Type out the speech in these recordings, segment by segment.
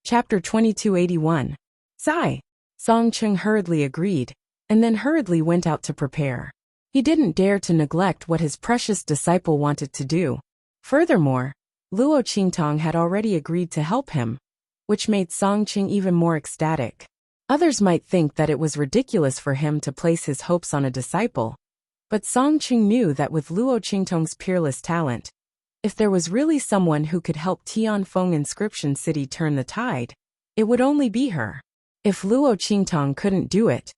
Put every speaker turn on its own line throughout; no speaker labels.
Chapter 2281. Sigh. Song Chung hurriedly agreed, and then hurriedly went out to prepare. He didn't dare to neglect what his precious disciple wanted to do. Furthermore, Luo Qingtong had already agreed to help him, which made Song Chung even more ecstatic. Others might think that it was ridiculous for him to place his hopes on a disciple, but Song Chung knew that with Luo Qingtong's peerless talent, if there was really someone who could help Tianfeng Inscription City turn the tide, it would only be her. If Luo Qingtong couldn't do it,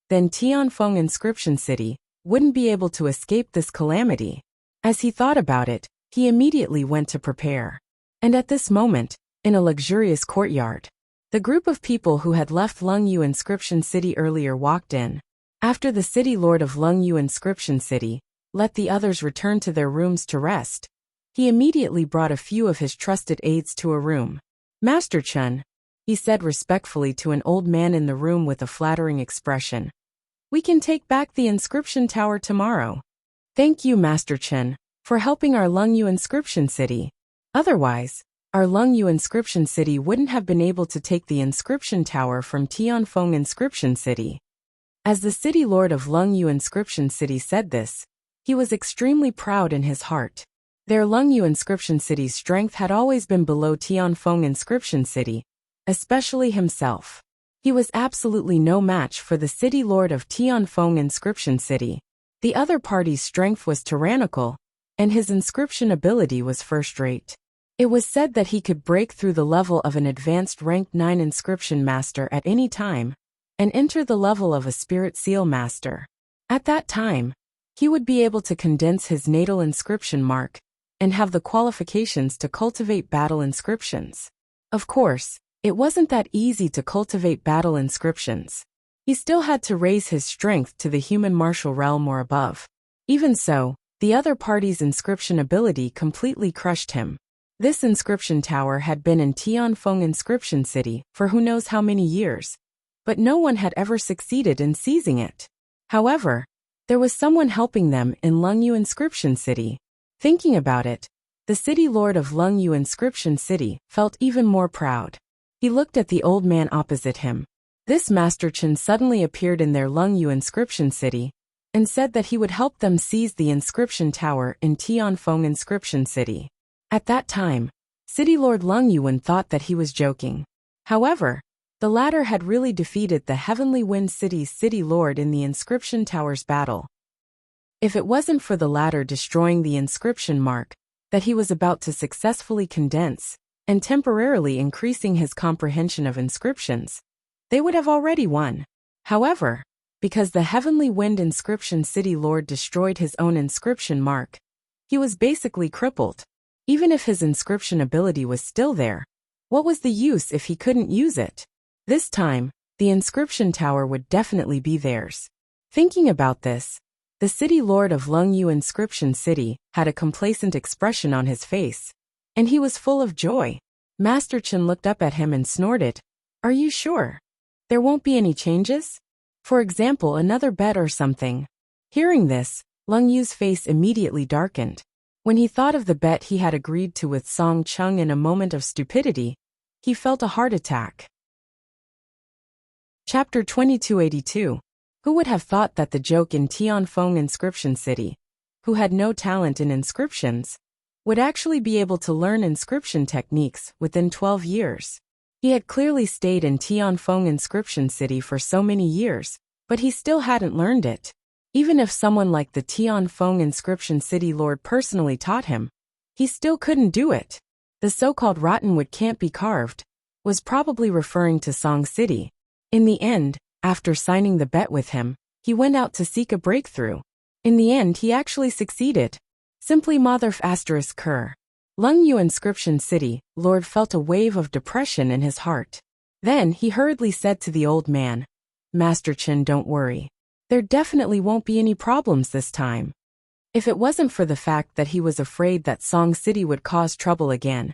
then Tianfeng Inscription City wouldn't be able to escape this calamity. As he thought about it, he immediately went to prepare. And at this moment, in a luxurious courtyard, the group of people who had left Lungyu Inscription City earlier walked in. After the city lord of Lungyu Inscription City let the others return to their rooms to rest, he immediately brought a few of his trusted aides to a room. Master Chun, he said respectfully to an old man in the room with a flattering expression. We can take back the inscription tower tomorrow. Thank you, Master Chun, for helping our Lungyu Inscription City. Otherwise, our Lungyu Inscription City wouldn't have been able to take the inscription tower from Tianfeng Inscription City. As the city lord of Lungyu Inscription City said this, he was extremely proud in his heart. Their Lungyu Inscription City's strength had always been below Tianfeng Inscription City, especially himself. He was absolutely no match for the city lord of Tianfeng Inscription City. The other party's strength was tyrannical, and his inscription ability was first-rate. It was said that he could break through the level of an advanced rank 9 inscription master at any time, and enter the level of a spirit seal master. At that time, he would be able to condense his natal inscription mark, and have the qualifications to cultivate battle inscriptions. Of course, it wasn't that easy to cultivate battle inscriptions. He still had to raise his strength to the human martial realm or above. Even so, the other party's inscription ability completely crushed him. This inscription tower had been in Tianfeng Inscription City for who knows how many years, but no one had ever succeeded in seizing it. However, there was someone helping them in Lungyu Inscription City. Thinking about it, the city lord of Lungyu Inscription City felt even more proud. He looked at the old man opposite him. This Master Chen suddenly appeared in their Lungyu Inscription City and said that he would help them seize the inscription tower in Tianfeng Inscription City. At that time, City Lord Lung Yuan thought that he was joking. However, the latter had really defeated the Heavenly Wind City's City Lord in the Inscription Tower's battle. If it wasn't for the latter destroying the inscription mark that he was about to successfully condense, and temporarily increasing his comprehension of inscriptions, they would have already won. However, because the Heavenly Wind Inscription City Lord destroyed his own inscription mark, he was basically crippled. Even if his inscription ability was still there, what was the use if he couldn't use it? This time, the inscription tower would definitely be theirs. Thinking about this, the city lord of Lungyu Inscription City had a complacent expression on his face, and he was full of joy. Master Chen looked up at him and snorted, "Are you sure? There won't be any changes? For example, another bet or something?" Hearing this, Lung Yu's face immediately darkened. When he thought of the bet he had agreed to with Song Chung in a moment of stupidity, he felt a heart attack. Chapter 2282. Who would have thought that the joke in Tianfeng Inscription City, who had no talent in inscriptions, would actually be able to learn inscription techniques within 12 years? He had clearly stayed in Tianfeng Inscription City for so many years, but he still hadn't learned it. Even if someone like the Tianfeng Inscription City Lord personally taught him, he still couldn't do it. The so-called rotten wood can't be carved was probably referring to Song City. In the end, after signing the bet with him, he went out to seek a breakthrough. In the end, he actually succeeded. Simply motherf asterisk cur. Lungyu Inscription City Lord felt a wave of depression in his heart. Then he hurriedly said to the old man, "Master Chen, don't worry. There definitely won't be any problems this time." If it wasn't for the fact that he was afraid that Song City would cause trouble again,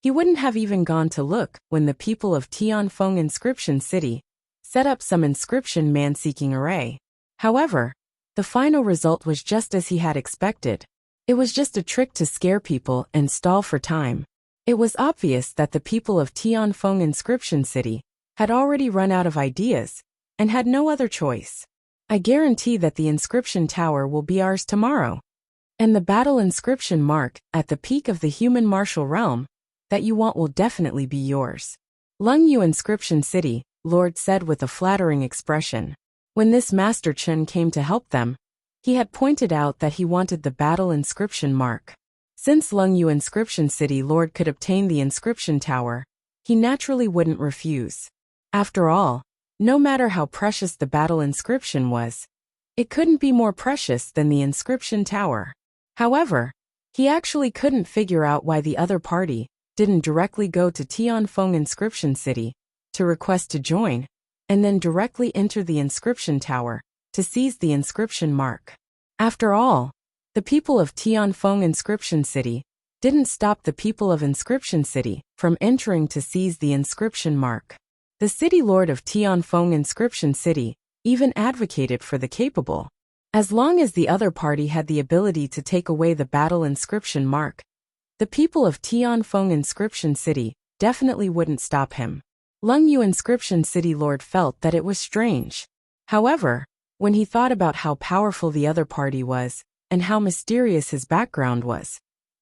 he wouldn't have even gone to look when the people of Tianfeng Inscription City set up some inscription man-seeking array. However, the final result was just as he had expected. It was just a trick to scare people and stall for time. It was obvious that the people of Tianfeng Inscription City had already run out of ideas and had no other choice. I guarantee that the inscription tower will be ours tomorrow. And the battle inscription mark at the peak of the human martial realm that you want will definitely be yours. Lungyu Inscription City, Lord said with a flattering expression. When this Master Chen came to help them, he had pointed out that he wanted the battle inscription mark. Since Lungyu Inscription City Lord could obtain the inscription tower, he naturally wouldn't refuse. After all, no matter how precious the battle inscription was, it couldn't be more precious than the inscription tower. However, he actually couldn't figure out why the other party didn't directly go to Tianfeng Inscription City to request to join, and then directly enter the inscription tower to seize the inscription mark. After all, the people of Tianfeng Inscription City didn't stop the people of Inscription City from entering to seize the inscription mark. The city lord of Tianfeng Inscription City even advocated for the capable. As long as the other party had the ability to take away the battle inscription mark, the people of Tianfeng Inscription City definitely wouldn't stop him. Lungyu Inscription City Lord felt that it was strange. However, when he thought about how powerful the other party was and how mysterious his background was,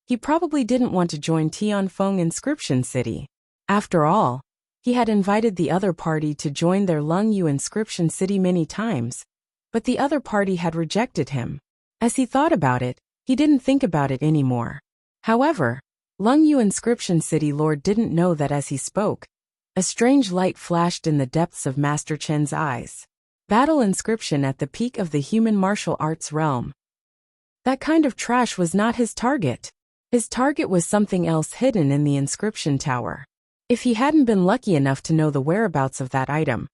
he probably didn't want to join Tianfeng Inscription City. After all, he had invited the other party to join their Lungyu Inscription City many times, but the other party had rejected him. As he thought about it, he didn't think about it anymore. However, Lungyu Inscription City Lord didn't know that as he spoke, a strange light flashed in the depths of Master Chen's eyes. Battle inscription at the peak of the human martial arts realm. That kind of trash was not his target. His target was something else hidden in the inscription tower. If he hadn't been lucky enough to know the whereabouts of that item,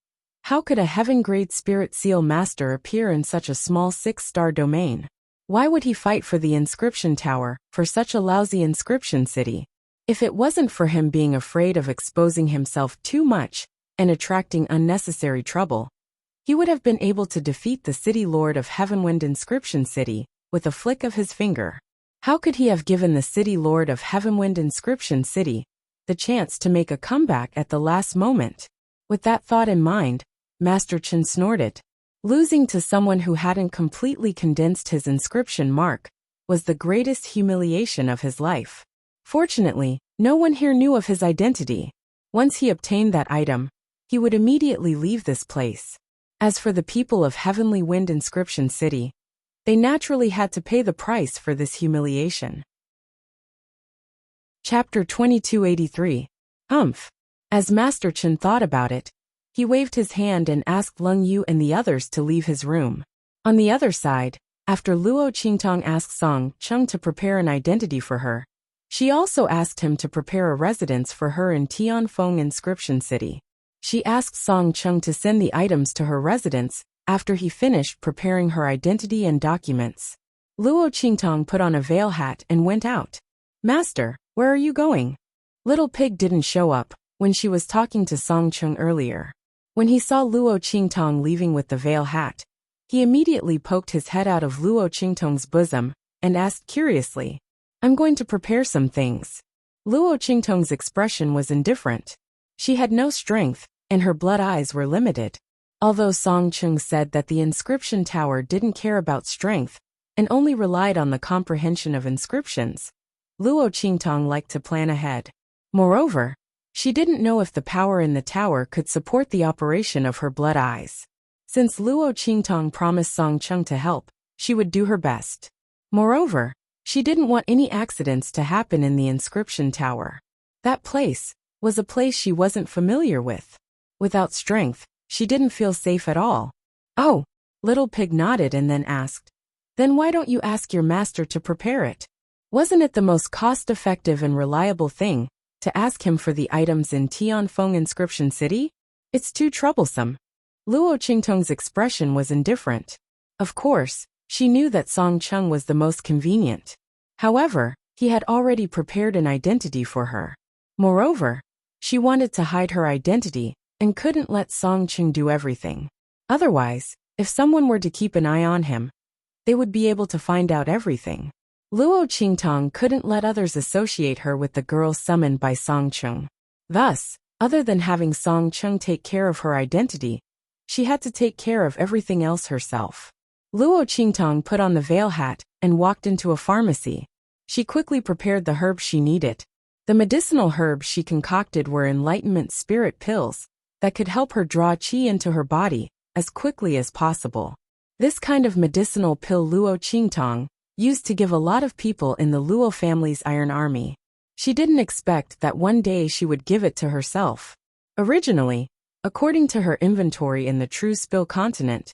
how could a heaven-grade spirit seal master appear in such a small 6-star domain? Why would he fight for the inscription tower for such a lousy inscription city? If it wasn't for him being afraid of exposing himself too much and attracting unnecessary trouble, he would have been able to defeat the city lord of Heavenwind Inscription City with a flick of his finger. How could he have given the city lord of Heavenwind Inscription City the chance to make a comeback at the last moment? With that thought in mind, Master Chen snorted. Losing to someone who hadn't completely condensed his inscription mark was the greatest humiliation of his life. Fortunately, no one here knew of his identity. Once he obtained that item, he would immediately leave this place. As for the people of Heavenly Wind Inscription City, they naturally had to pay the price for this humiliation. Chapter 2283. Humph. As Master Chen thought about it, he waved his hand and asked Lung Yu and the others to leave his room. On the other side, after Luo Qingtong asked Song Chung to prepare an identity for her, she also asked him to prepare a residence for her in Tianfeng Inscription City. She asked Song Chung to send the items to her residence after he finished preparing her identity and documents. Luo Qingtong put on a veil hat and went out. Master, where are you going? Little Pig didn't show up when she was talking to Song Chung earlier. When he saw Luo Qingtong leaving with the veil hat, he immediately poked his head out of Luo Qingtong's bosom and asked curiously, I'm going to prepare some things. Luo Qingtong's expression was indifferent. She had no strength, and her blood eyes were limited. Although Song Chung said that the inscription tower didn't care about strength and only relied on the comprehension of inscriptions, Luo Qingtong liked to plan ahead. Moreover, she didn't know if the power in the tower could support the operation of her blood eyes. Since Luo Qingtong promised Song Chung to help, she would do her best. Moreover, she didn't want any accidents to happen in the inscription tower. That place was a place she wasn't familiar with. Without strength, she didn't feel safe at all. Oh, Little Pig nodded and then asked, Then why don't you ask your master to prepare it? Wasn't it the most cost-effective and reliable thing to ask him for the items in Tianfeng Inscription City? It's too troublesome. Luo Qingtong's expression was indifferent. Of course, she knew that Song Chung was the most convenient. However, he had already prepared an identity for her. Moreover, she wanted to hide her identity and couldn't let Song Chung do everything. Otherwise, if someone were to keep an eye on him, they would be able to find out everything. Luo Qingtong couldn't let others associate her with the girl summoned by Song Cheng. Thus, other than having Song Cheng take care of her identity, she had to take care of everything else herself. Luo Qingtong put on the veil hat and walked into a pharmacy. She quickly prepared the herbs she needed. The medicinal herbs she concocted were enlightenment spirit pills that could help her draw qi into her body as quickly as possible. This kind of medicinal pill Luo Qingtong used to give a lot of people in the Luo family's Iron Army. She didn't expect that one day she would give it to herself. Originally, according to her inventory in the True Spill continent,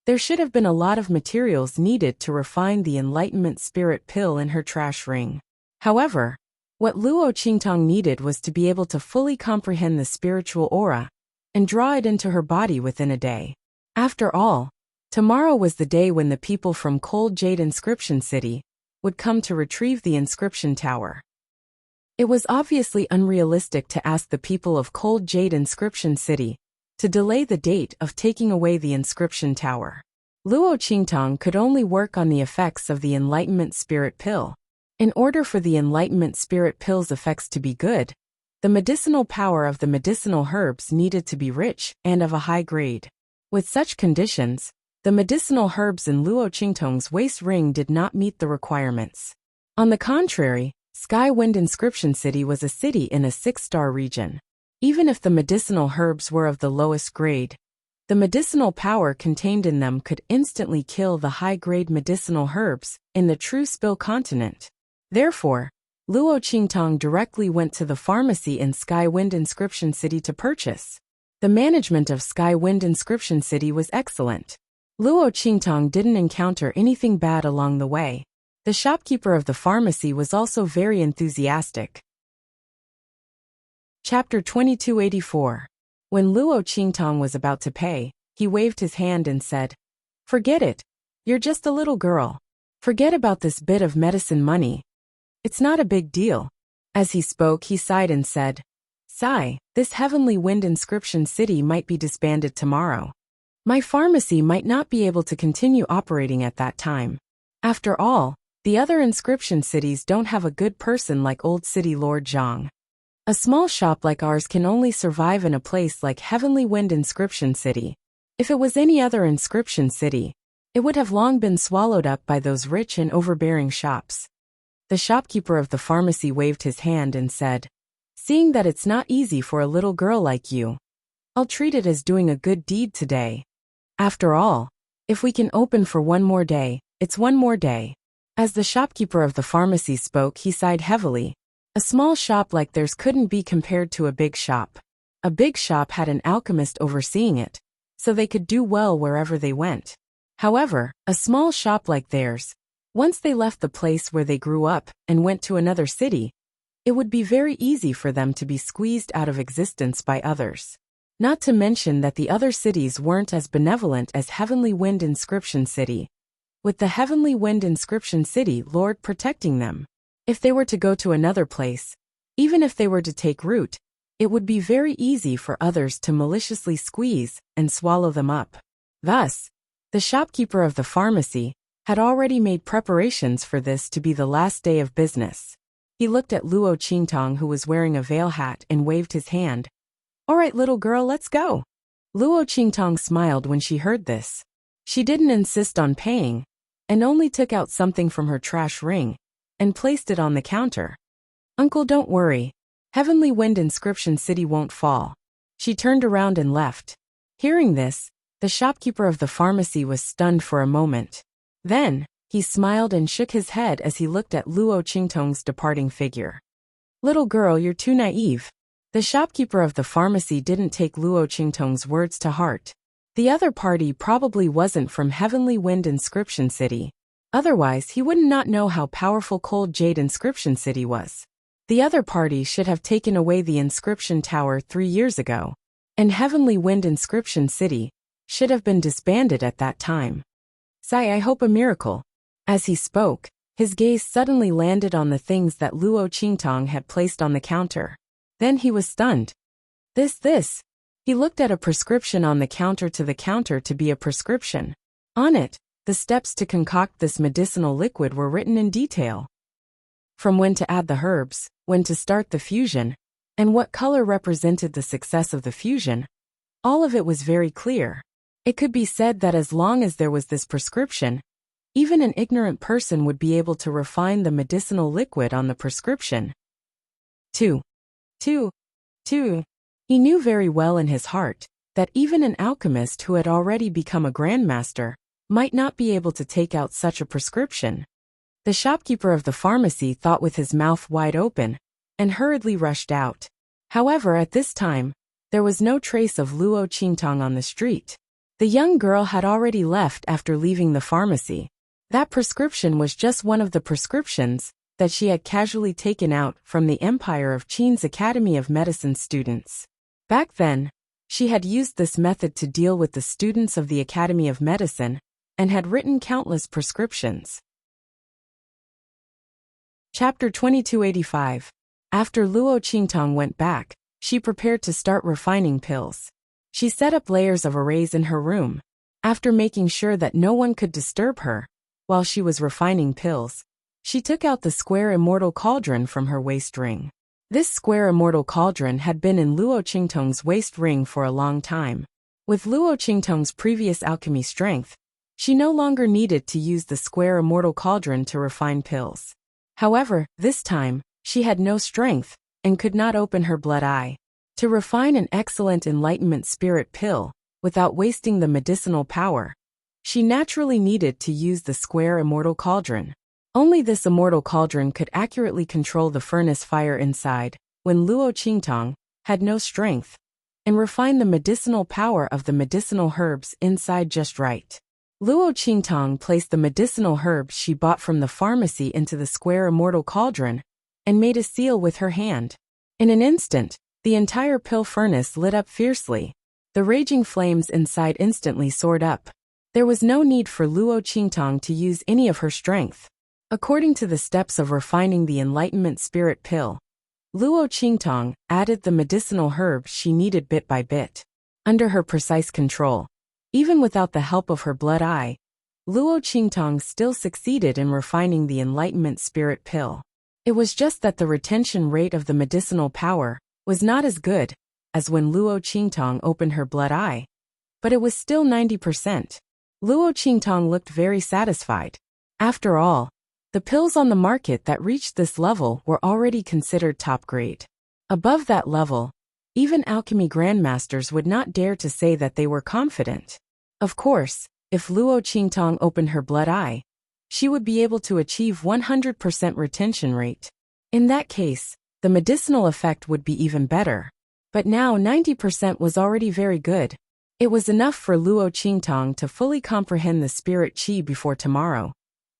there should have been a lot of materials needed to refine the enlightenment spirit pill in her trash ring. However, what Luo Qingtong needed was to be able to fully comprehend the spiritual aura and draw it into her body within a day. After all, tomorrow was the day when the people from Cold Jade Inscription City would come to retrieve the inscription tower. It was obviously unrealistic to ask the people of Cold Jade Inscription City to delay the date of taking away the inscription tower. Luo Qingtong could only work on the effects of the enlightenment spirit pill. In order for the enlightenment spirit pill's effects to be good, the medicinal power of the medicinal herbs needed to be rich and of a high grade. With such conditions, the medicinal herbs in Luo Qingtong's waist ring did not meet the requirements. On the contrary, Sky Wind Inscription City was a city in a 6-star region. Even if the medicinal herbs were of the lowest grade, the medicinal power contained in them could instantly kill the high-grade medicinal herbs in the True Spill continent. Therefore, Luo Qingtong directly went to the pharmacy in Sky Wind Inscription City to purchase. The management of Sky Wind Inscription City was excellent. Luo Qingtong didn't encounter anything bad along the way. The shopkeeper of the pharmacy was also very enthusiastic. Chapter 2284. When Luo Qingtong was about to pay, he waved his hand and said, "Forget it. You're just a little girl. Forget about this bit of medicine money. It's not a big deal." As he spoke, he sighed and said, "Sigh, this Heavenly Wind Inscription City might be disbanded tomorrow. My pharmacy might not be able to continue operating at that time. After all, the other inscription cities don't have a good person like Old City Lord Zhang. A small shop like ours can only survive in a place like Heavenly Wind Inscription City. If it was any other inscription city, it would have long been swallowed up by those rich and overbearing shops." The shopkeeper of the pharmacy waved his hand and said, "Seeing that it's not easy for a little girl like you, I'll treat it as doing a good deed today. After all, if we can open for one more day, it's one more day." As the shopkeeper of the pharmacy spoke, he sighed heavily. A small shop like theirs couldn't be compared to a big shop. A big shop had an alchemist overseeing it, so they could do well wherever they went. However, a small shop like theirs, once they left the place where they grew up and went to another city, it would be very easy for them to be squeezed out of existence by others. Not to mention that the other cities weren't as benevolent as Heavenly Wind Inscription City, with the Heavenly Wind Inscription City Lord protecting them. If they were to go to another place, even if they were to take root, it would be very easy for others to maliciously squeeze and swallow them up. Thus, the shopkeeper of the pharmacy had already made preparations for this to be the last day of business. He looked at Luo Qingtong, who was wearing a veil hat, and waved his hand. "All right, little girl, let's go." Luo Qingtong smiled when she heard this. She didn't insist on paying, and only took out something from her trash ring and placed it on the counter. "Uncle, don't worry. Heavenly Wind Inscription City won't fall." She turned around and left. Hearing this, the shopkeeper of the pharmacy was stunned for a moment. Then, he smiled and shook his head as he looked at Luo Qingtong's departing figure. "Little girl, you're too naive." The shopkeeper of the pharmacy didn't take Luo Qingtong's words to heart. The other party probably wasn't from Heavenly Wind Inscription City. Otherwise, he would not know how powerful Cold Jade Inscription City was. The other party should have taken away the inscription tower 3 years ago, and Heavenly Wind Inscription City should have been disbanded at that time. "Sai, I hope a miracle." As he spoke, his gaze suddenly landed on the things that Luo Qingtong had placed on the counter. Then he was stunned. This. He looked at a prescription on the counter to be a prescription. On it, The steps to concoct this medicinal liquid were written in detail. From when to add the herbs, when to start the fusion, and what color represented the success of the fusion, all of it was very clear. It could be said that as long as there was this prescription, even an ignorant person would be able to refine the medicinal liquid on the prescription. 2. He knew very well in his heart that even an alchemist who had already become a grandmaster might not be able to take out such a prescription. The shopkeeper of the pharmacy thought with his mouth wide open and hurriedly rushed out. However, at this time, there was no trace of Luo Qingtong on the street. The young girl had already left after leaving the pharmacy. That prescription was just one of the prescriptions that she had casually taken out from the Empire of Qin's Academy of Medicine students. Back then, she had used this method to deal with the students of the Academy of Medicine and had written countless prescriptions. Chapter 2285. After Luo Qingtong went back, she prepared to start refining pills. She set up layers of arrays in her room. After making sure that no one could disturb her while she was refining pills, she took out the square immortal cauldron from her waist ring. This square immortal cauldron had been in Luo Qingtong's waist ring for a long time. With Luo Qingtong's previous alchemy strength, she no longer needed to use the square immortal cauldron to refine pills. However, this time, she had no strength and could not open her blood eye. To refine an excellent enlightenment spirit pill, without wasting the medicinal power, she naturally needed to use the square immortal cauldron. Only this immortal cauldron could accurately control the furnace fire inside, when Luo Qingtong had no strength, and refine the medicinal power of the medicinal herbs inside just right. Luo Qingtong placed the medicinal herbs she bought from the pharmacy into the square immortal cauldron and made a seal with her hand. In an instant, the entire pill furnace lit up fiercely. The raging flames inside instantly soared up. There was no need for Luo Qingtong to use any of her strength. According to the steps of refining the enlightenment spirit pill, Luo Qingtong added the medicinal herbs she needed bit by bit. Under her precise control, even without the help of her blood eye, Luo Qingtong still succeeded in refining the enlightenment spirit pill. It was just that the retention rate of the medicinal power was not as good as when Luo Qingtong opened her blood eye, but it was still 90%. Luo Qingtong looked very satisfied. After all, the pills on the market that reached this level were already considered top grade. Above that level, even alchemy grandmasters would not dare to say that they were confident. Of course, if Luo Qingtong opened her blood eye, she would be able to achieve 100% retention rate. In that case, the medicinal effect would be even better. But now 90% was already very good. It was enough for Luo Qingtong to fully comprehend the spirit qi before tomorrow,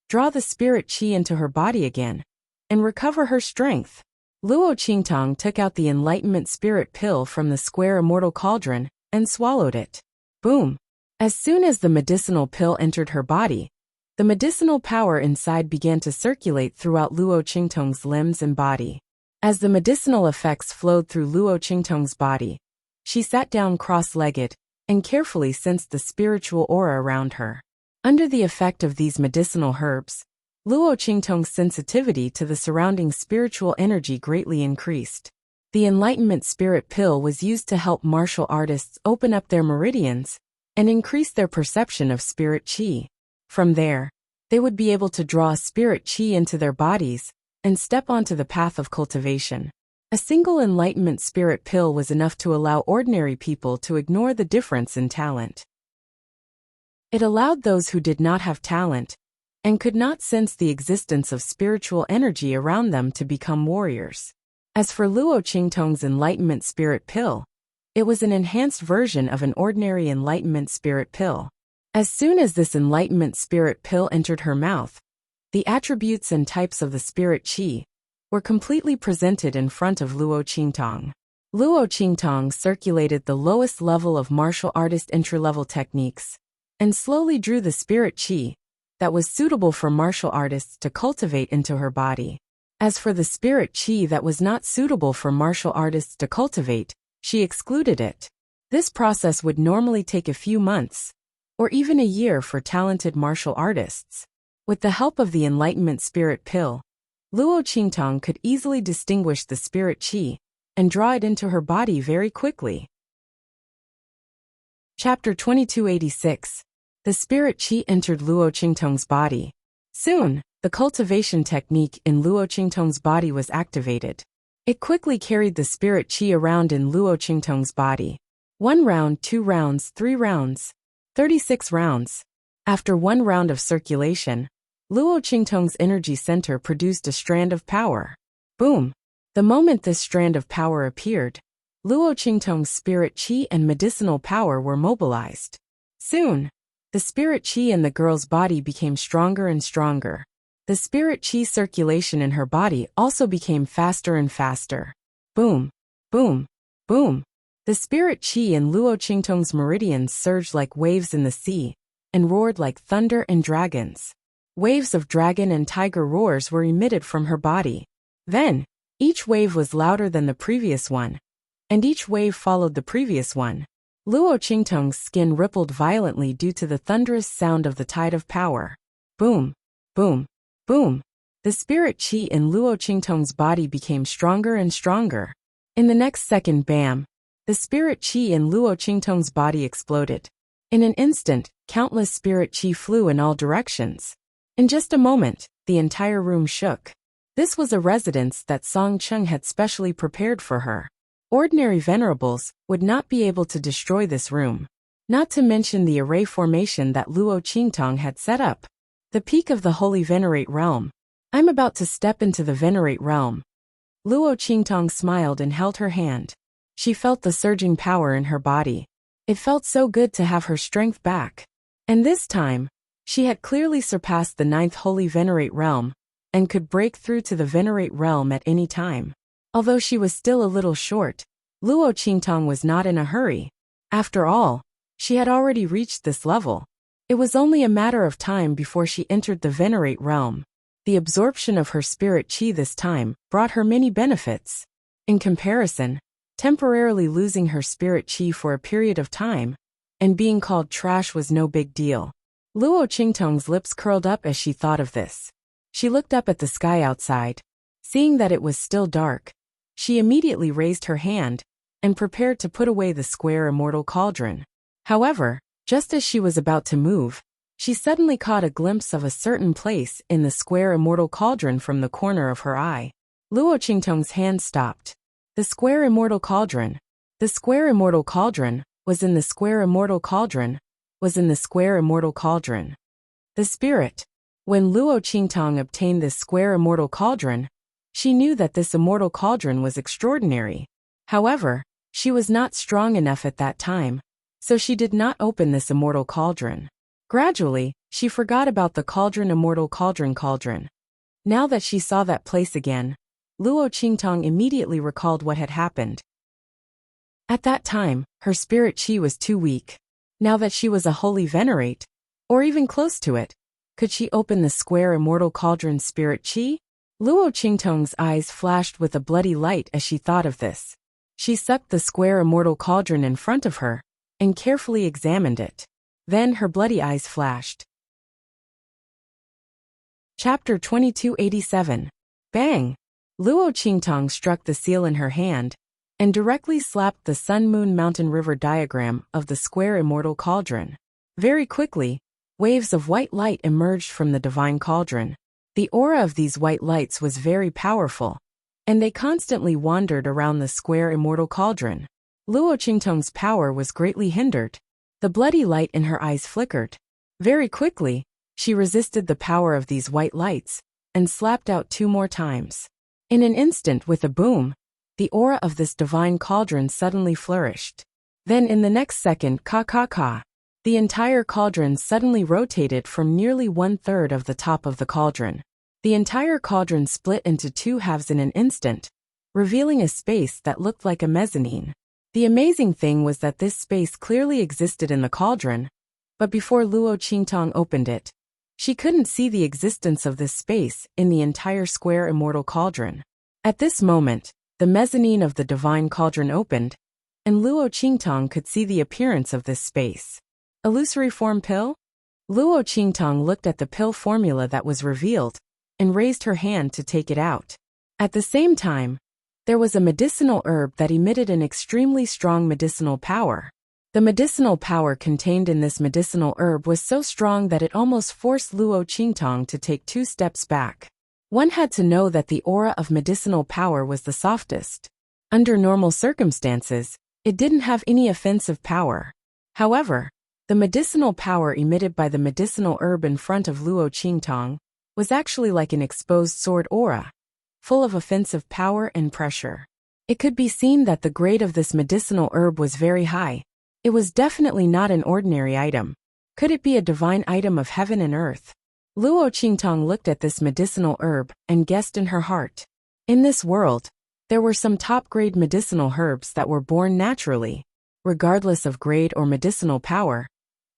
draw the spirit qi into her body again, and recover her strength. Luo Qingtong took out the enlightenment spirit pill from the square immortal cauldron and swallowed it. Boom! As soon as the medicinal pill entered her body, the medicinal power inside began to circulate throughout Luo Qingtong's limbs and body. As the medicinal effects flowed through Luo Qingtong's body, she sat down cross-legged and carefully sensed the spiritual aura around her. Under the effect of these medicinal herbs, Luo Qingtong's sensitivity to the surrounding spiritual energy greatly increased. The enlightenment spirit pill was used to help martial artists open up their meridians and increase their perception of spirit qi. From there, they would be able to draw spirit qi into their bodies and step onto the path of cultivation. A single enlightenment spirit pill was enough to allow ordinary people to ignore the difference in talent. It allowed those who did not have talent and could not sense the existence of spiritual energy around them to become warriors. As for Luo Qingtong's enlightenment spirit pill, it was an enhanced version of an ordinary enlightenment spirit pill. As soon as this enlightenment spirit pill entered her mouth, the attributes and types of the spirit qi were completely presented in front of Luo Qingtong. Luo Qingtong circulated the lowest level of martial artist entry-level techniques and slowly drew the spirit qi that was suitable for martial artists to cultivate into her body. As for the spirit qi that was not suitable for martial artists to cultivate, she excluded it. This process would normally take a few months, or even a year for talented martial artists. With the help of the Enlightenment Spirit Pill, Luo Qingtong could easily distinguish the spirit qi and draw it into her body very quickly. Chapter 2286. The spirit qi entered Luo Qingtong's body. Soon, the cultivation technique in Luo Qingtong's body was activated. It quickly carried the spirit qi around in Luo Qingtong's body. 1 round, 2 rounds, 3 rounds, 36 rounds. After 1 round of circulation, Luo Qingtong's energy center produced a strand of power. Boom! The moment this strand of power appeared, Luo Qingtong's spirit qi and medicinal power were mobilized. Soon, the spirit qi in the girl's body became stronger and stronger. The spirit qi circulation in her body also became faster and faster. Boom! Boom! Boom! The spirit qi in Luo Qingtong's meridians surged like waves in the sea, and roared like thunder and dragons. Waves of dragon and tiger roars were emitted from her body. Then, each wave was louder than the previous one, and each wave followed the previous one. Luo Qingtong's skin rippled violently due to the thunderous sound of the tide of power. Boom! Boom! Boom! The spirit qi in Luo Qingtong's body became stronger and stronger. In the next second, bam! The spirit qi in Luo Qingtong's body exploded. In an instant, countless spirit qi flew in all directions. In just a moment, the entire room shook. This was a residence that Song Cheng had specially prepared for her. Ordinary venerables would not be able to destroy this room. Not to mention the array formation that Luo Qingtong had set up. The peak of the Holy Venerate Realm. I'm about to step into the Venerate Realm. Luo Qingtong smiled and held her hand. She felt the surging power in her body. It felt so good to have her strength back. And this time, she had clearly surpassed the 9th Holy Venerate Realm, and could break through to the Venerate Realm at any time. Although she was still a little short, Luo Qingtong was not in a hurry. After all, she had already reached this level. It was only a matter of time before she entered the Venerate Realm. The absorption of her spirit qi this time brought her many benefits. In comparison, temporarily losing her spirit qi for a period of time and being called trash was no big deal. Luo Qingtong's lips curled up as she thought of this. She looked up at the sky outside. Seeing that it was still dark, she immediately raised her hand and prepared to put away the square immortal cauldron. However, just as she was about to move, she suddenly caught a glimpse of a certain place in the square immortal cauldron from the corner of her eye. Luo Qingtong's hand stopped. The square immortal cauldron. The square immortal cauldron was in the square immortal cauldron, was in the square immortal cauldron. The spirit. When Luo Qingtong obtained this square immortal cauldron, she knew that this immortal cauldron was extraordinary. However, she was not strong enough at that time, so she did not open this immortal cauldron. Gradually, she forgot about the cauldron immortal cauldron. Now that she saw that place again, Luo Qingtong immediately recalled what had happened. At that time, her spirit qi was too weak. Now that she was a holy venerate, or even close to it, could she open the square immortal cauldron spirit qi? Luo Qingtong's eyes flashed with a bloody light as she thought of this. She sucked the square immortal cauldron in front of her and carefully examined it. Then her bloody eyes flashed. Chapter 2287. Bang! Luo Qingtong struck the seal in her hand and directly slapped the Sun-Moon Mountain River diagram of the square immortal cauldron. Very quickly, waves of white light emerged from the divine cauldron. The aura of these white lights was very powerful, and they constantly wandered around the square immortal cauldron. Luo Qingtong's power was greatly hindered. The bloody light in her eyes flickered. Very quickly, she resisted the power of these white lights and slapped out 2 more times. In an instant, with a boom, the aura of this divine cauldron suddenly flourished. Then in the next second, ka, the entire cauldron suddenly rotated from nearly 1/3 of the top of the cauldron. The entire cauldron split into 2 halves in an instant, revealing a space that looked like a mezzanine. The amazing thing was that this space clearly existed in the cauldron, but before Luo Qingtong opened it, she couldn't see the existence of this space in the entire square immortal cauldron. At this moment, the mezzanine of the divine cauldron opened, and Luo Qingtong could see the appearance of this space. Illusory form pill? Luo Qingtong looked at the pill formula that was revealed and raised her hand to take it out. At the same time, there was a medicinal herb that emitted an extremely strong medicinal power. The medicinal power contained in this medicinal herb was so strong that it almost forced Luo Qingtong to take 2 steps back. One had to know that the aura of medicinal power was the softest. Under normal circumstances, it didn't have any offensive power. However, the medicinal power emitted by the medicinal herb in front of Luo Qingtong was actually like an exposed sword aura, full of offensive power and pressure. It could be seen that the grade of this medicinal herb was very high. It was definitely not an ordinary item. Could it be a divine item of heaven and earth? Luo Qingtong looked at this medicinal herb and guessed in her heart. In this world, there were some top-grade medicinal herbs that were born naturally. Regardless of grade or medicinal power,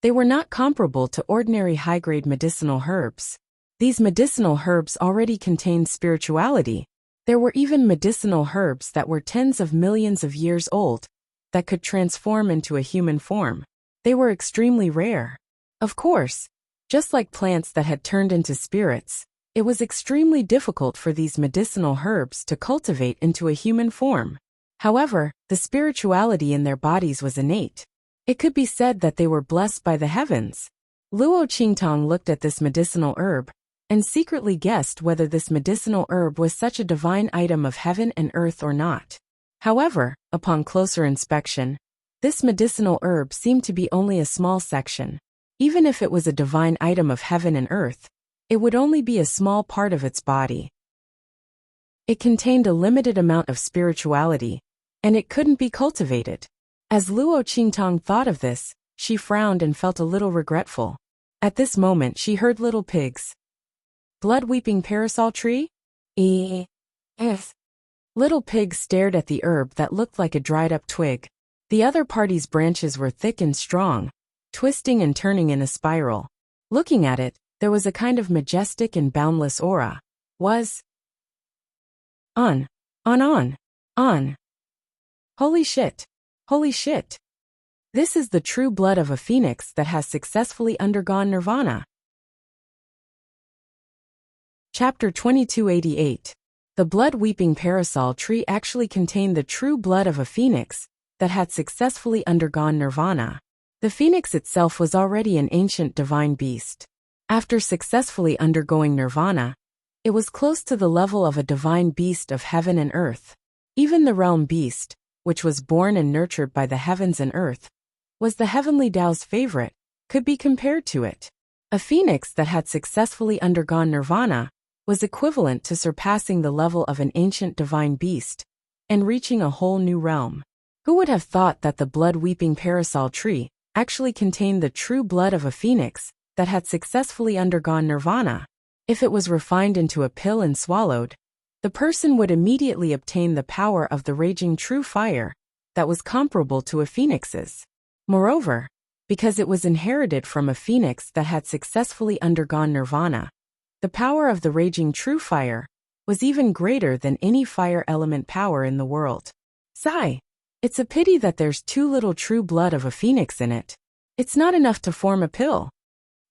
they were not comparable to ordinary high-grade medicinal herbs. These medicinal herbs already contained spirituality. There were even medicinal herbs that were tens of millions of years old that could transform into a human form. They were extremely rare. Of course, just like plants that had turned into spirits, it was extremely difficult for these medicinal herbs to cultivate into a human form. However, the spirituality in their bodies was innate. It could be said that they were blessed by the heavens. Luo Qingtong looked at this medicinal herb and secretly guessed whether this medicinal herb was such a divine item of heaven and earth or not. However, upon closer inspection, this medicinal herb seemed to be only a small section. Even if it was a divine item of heaven and earth, it would only be a small part of its body. It contained a limited amount of spirituality, and it couldn't be cultivated. As Luo Qingtong thought of this, she frowned and felt a little regretful. At this moment she heard Little Pig's blood-weeping parasol tree? Yes. Little Pig stared at the herb that looked like a dried-up twig. The other party's branches were thick and strong, twisting and turning in a spiral. Looking at it, there was a kind of majestic and boundless aura. Was on. Holy shit. Holy shit. This is the true blood of a phoenix that has successfully undergone nirvana. Chapter 2288. The blood-weeping parasol tree actually contained the true blood of a phoenix that had successfully undergone nirvana. The phoenix itself was already an ancient divine beast. After successfully undergoing nirvana, it was close to the level of a divine beast of heaven and earth. Even the realm beast, which was born and nurtured by the heavens and earth, was the heavenly Tao's favorite, could be compared to it. A phoenix that had successfully undergone nirvana was equivalent to surpassing the level of an ancient divine beast and reaching a whole new realm. Who would have thought that the blood-weeping parasol tree actually contained the true blood of a phoenix that had successfully undergone nirvana? If it was refined into a pill and swallowed, the person would immediately obtain the power of the raging true fire that was comparable to a phoenix's. Moreover, because it was inherited from a phoenix that had successfully undergone nirvana, the power of the raging true fire was even greater than any fire element power in the world. Sigh. It's a pity that there's too little true blood of a phoenix in it. It's not enough to form a pill.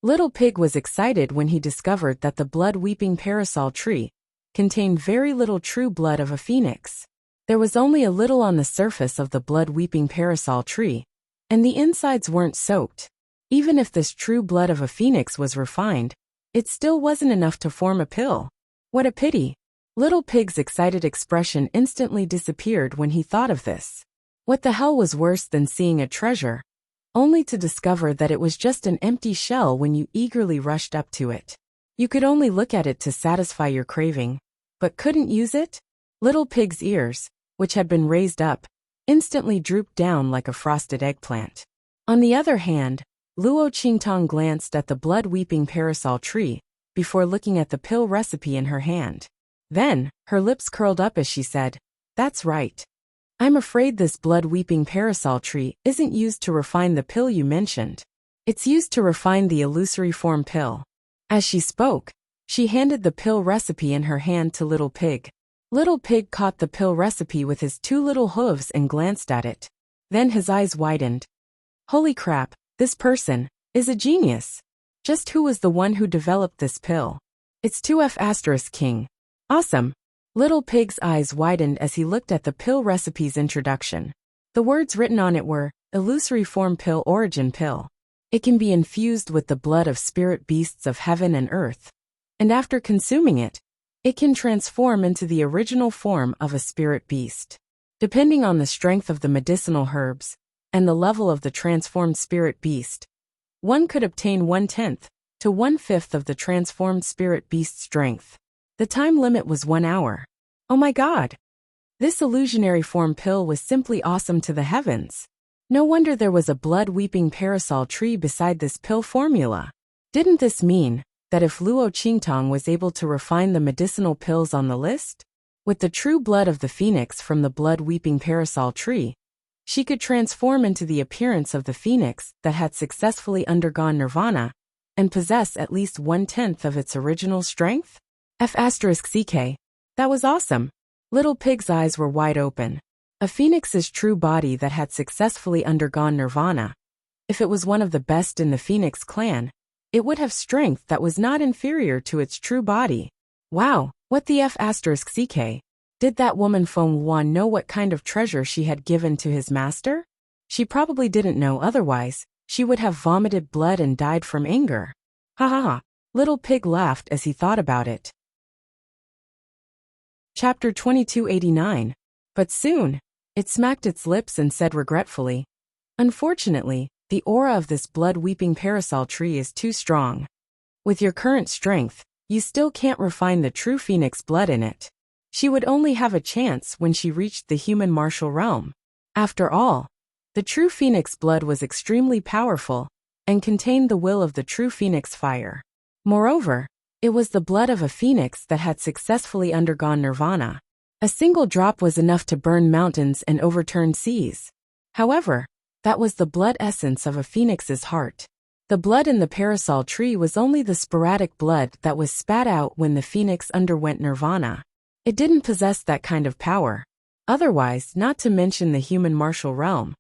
Little Pig was excited when he discovered that the blood-weeping parasol tree contained very little true blood of a phoenix. There was only a little on the surface of the blood-weeping parasol tree, and the insides weren't soaked. Even if this true blood of a phoenix was refined, it still wasn't enough to form a pill. What a pity. Little Pig's excited expression instantly disappeared when he thought of this. What the hell was worse than seeing a treasure, only to discover that it was just an empty shell when you eagerly rushed up to it? You could only look at it to satisfy your craving, but couldn't use it? Little Pig's ears, which had been raised up, instantly drooped down like a frosted eggplant. On the other hand, Luo Qingtong glanced at the blood-weeping parasol tree before looking at the pill recipe in her hand. Then, her lips curled up as she said, "That's right. I'm afraid this blood-weeping parasol tree isn't used to refine the pill you mentioned. It's used to refine the illusory form pill." As she spoke, she handed the pill recipe in her hand to Little Pig. Little Pig caught the pill recipe with his two little hooves and glanced at it. Then his eyes widened. Holy crap, This person is a genius. Just who was the one who developed this pill? It's 2F** King. Awesome. Little Pig's eyes widened as he looked at the pill recipe's introduction. The words written on it were, Illusory Form Pill Origin Pill. It can be infused with the blood of spirit beasts of heaven and earth. And after consuming it, it can transform into the original form of a spirit beast. Depending on the strength of the medicinal herbs and the level of the transformed spirit beast, one could obtain 1/10 to 1/5 of the transformed spirit beast's strength. The time limit was 1 hour. Oh my god! This illusionary form pill was simply awesome to the heavens. No wonder there was a blood-weeping parasol tree beside this pill formula. Didn't this mean that if Luo Qingtong was able to refine the medicinal pills on the list, with the true blood of the phoenix from the blood-weeping parasol tree, she could transform into the appearance of the phoenix that had successfully undergone nirvana and possess at least 1/10 of its original strength? F***ck. That was awesome. Little Pig's eyes were wide open. A phoenix's true body that had successfully undergone nirvana. If it was one of the best in the phoenix clan, it would have strength that was not inferior to its true body. Wow, what the F***ck? Did that woman Feng Yuan know what kind of treasure she had given to his master? She probably didn't know, otherwise she would have vomited blood and died from anger. Ha ha ha. Little Pig laughed as he thought about it. Chapter 2289. But soon, it smacked its lips and said regretfully, Unfortunately, the aura of this blood-weeping parasol tree is too strong. With your current strength, you still can't refine the true phoenix blood in it. She would only have a chance when she reached the human martial realm. After all, the true phoenix blood was extremely powerful and contained the will of the true phoenix fire. Moreover, it was the blood of a phoenix that had successfully undergone nirvana. A single drop was enough to burn mountains and overturn seas. However, that was the blood essence of a phoenix's heart. The blood in the parasol tree was only the sporadic blood that was spat out when the phoenix underwent nirvana. It didn't possess that kind of power. Otherwise, not to mention the human martial realm.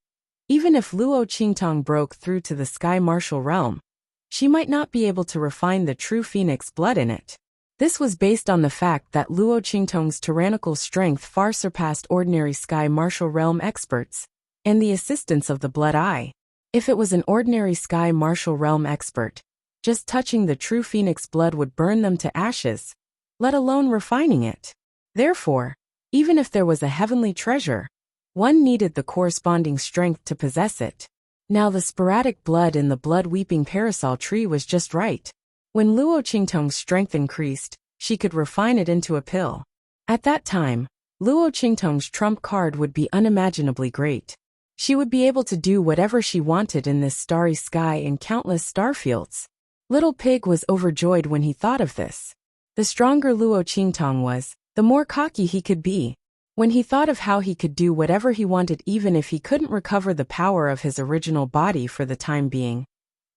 Even if Luo Qingtong broke through to the sky martial realm, she might not be able to refine the true phoenix blood in it. This was based on the fact that Luo Qingtong's tyrannical strength far surpassed ordinary sky martial realm experts, and the assistance of the blood eye. If it was an ordinary sky martial realm expert, just touching the true phoenix blood would burn them to ashes, let alone refining it. Therefore, even if there was a heavenly treasure, one needed the corresponding strength to possess it. Now the sporadic blood in the blood-weeping parasol tree was just right. When Luo Qingtong's strength increased, she could refine it into a pill. At that time, Luo Qingtong's trump card would be unimaginably great. She would be able to do whatever she wanted in this starry sky and countless starfields. Little Pig was overjoyed when he thought of this. The stronger Luo Qingtong was, the more cocky he could be. When he thought of how he could do whatever he wanted even if he couldn't recover the power of his original body for the time being,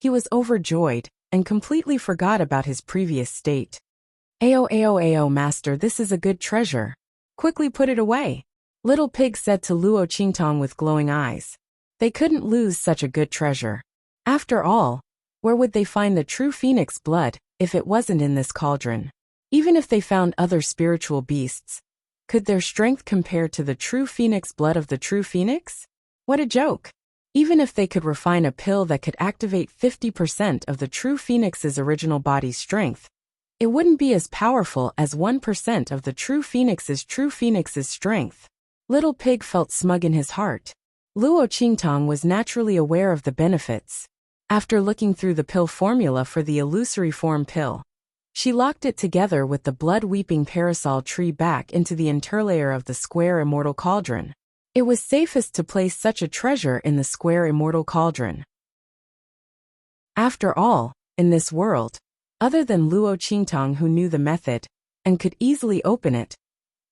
he was overjoyed and completely forgot about his previous state. Ao, master, this is a good treasure. Quickly put it away. Little Pig said to Luo Qingtong with glowing eyes. They couldn't lose such a good treasure. After all, where would they find the true phoenix blood if it wasn't in this cauldron? Even if they found other spiritual beasts, could their strength compare to the true phoenix blood of the true phoenix? What a joke! Even if they could refine a pill that could activate 50% of the true phoenix's original body's strength, it wouldn't be as powerful as 1% of the true phoenix's strength. Little Pig felt smug in his heart. Luo Qingtong was naturally aware of the benefits. After looking through the pill formula for the illusory form pill, she locked it together with the blood-weeping parasol tree back into the interlayer of the square immortal cauldron. It was safest to place such a treasure in the square immortal cauldron. After all, in this world, other than Luo Qingtong who knew the method and could easily open it,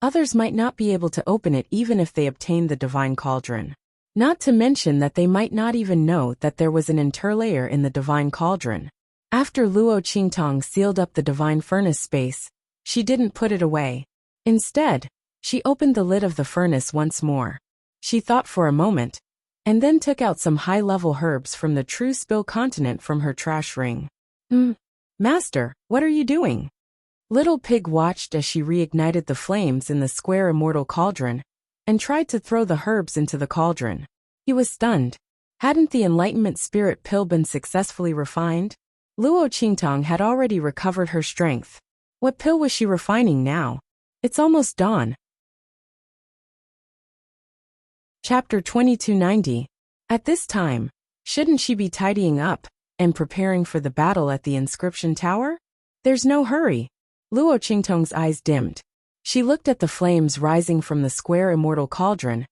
others might not be able to open it even if they obtained the divine cauldron. Not to mention that they might not even know that there was an interlayer in the divine cauldron. After Luo Qingtong sealed up the divine furnace space, she didn't put it away. Instead, she opened the lid of the furnace once more. She thought for a moment, and then took out some high-level herbs from the true spill continent from her trash ring. Master, what are you doing? Little Pig watched as she reignited the flames in the square immortal cauldron and tried to throw the herbs into the cauldron. He was stunned. Hadn't the Enlightenment Spirit pill been successfully refined? Luo Qingtong had already recovered her strength. What pill was she refining now? It's almost dawn. Chapter 2290. At this time, shouldn't she be tidying up and preparing for the battle at the inscription tower? There's no hurry. Luo Qingtong's eyes dimmed. She looked at the flames rising from the square immortal cauldron,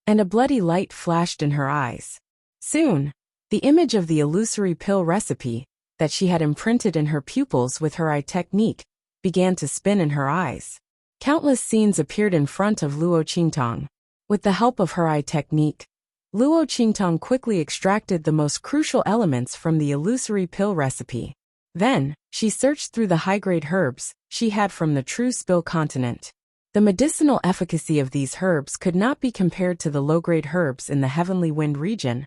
and a bloody light flashed in her eyes. Soon, the image of the illusory pill recipe that she had imprinted in her pupils with her eye technique began to spin in her eyes. Countless scenes appeared in front of Luo Qingtong. With the help of her eye technique, Luo Qingtong quickly extracted the most crucial elements from the illusory pill recipe. Then, she searched through the high-grade herbs she had from the true spill continent. The medicinal efficacy of these herbs could not be compared to the low-grade herbs in the Heavenly Wind region,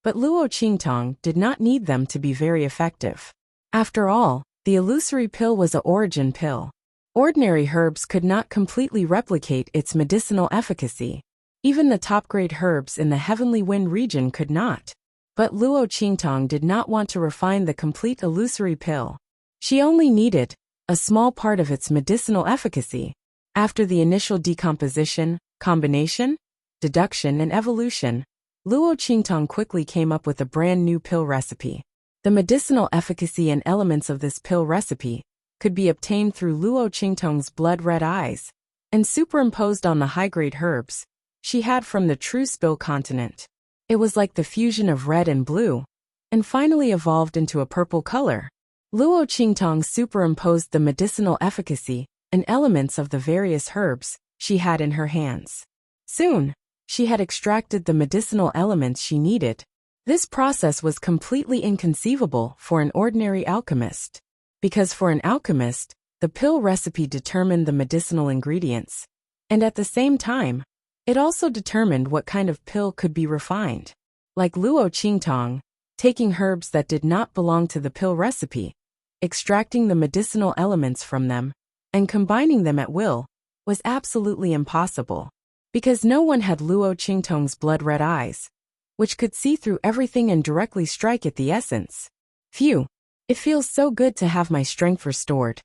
but Luo Qingtong did not need them to be very effective. After all, the illusory pill was an origin pill. Ordinary herbs could not completely replicate its medicinal efficacy. Even the top-grade herbs in the Heavenly Wind region could not. But Luo Qingtong did not want to refine the complete illusory pill. She only needed a small part of its medicinal efficacy. After the initial decomposition, combination, deduction and evolution, Luo Qingtong quickly came up with a brand new pill recipe. The medicinal efficacy and elements of this pill recipe could be obtained through Luo Qingtong's blood-red eyes and superimposed on the high-grade herbs she had from the true spill continent. It was like the fusion of red and blue, and finally evolved into a purple color. Luo Qingtong superimposed the medicinal efficacy and elements of the various herbs she had in her hands. Soon, she had extracted the medicinal elements she needed. This process was completely inconceivable for an ordinary alchemist. Because for an alchemist, the pill recipe determined the medicinal ingredients, and at the same time, it also determined what kind of pill could be refined. Like Luo Qingtong, taking herbs that did not belong to the pill recipe, extracting the medicinal elements from them, and combining them at will, was absolutely impossible. Because no one had Luo Qingtong's blood-red eyes, which could see through everything and directly strike at the essence. Phew, it feels so good to have my strength restored.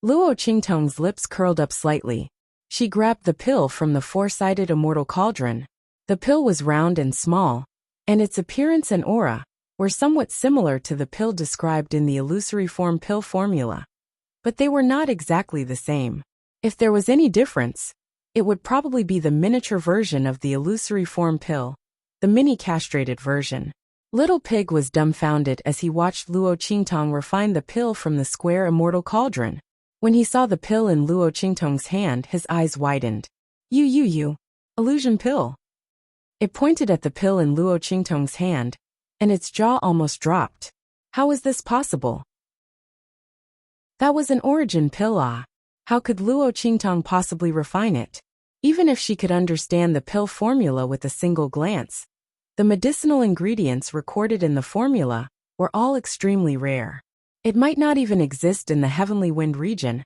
Luo Qingtong's lips curled up slightly. She grabbed the pill from the four-sided immortal cauldron. The pill was round and small, and its appearance and aura were somewhat similar to the pill described in the illusory form pill formula. But they were not exactly the same. If there was any difference, it would probably be the miniature version of the illusory form pill, the mini-castrated version. Little Pig was dumbfounded as he watched Luo Qingtong refine the pill from the square immortal cauldron. When he saw the pill in Luo Qingtong's hand, his eyes widened. Illusion pill. It pointed at the pill in Luo Qingtong's hand, and its jaw almost dropped. How is this possible? That was an origin pill. How could Luo Qingtong possibly refine it? Even if she could understand the pill formula with a single glance, the medicinal ingredients recorded in the formula were all extremely rare. It might not even exist in the Heavenly Wind region,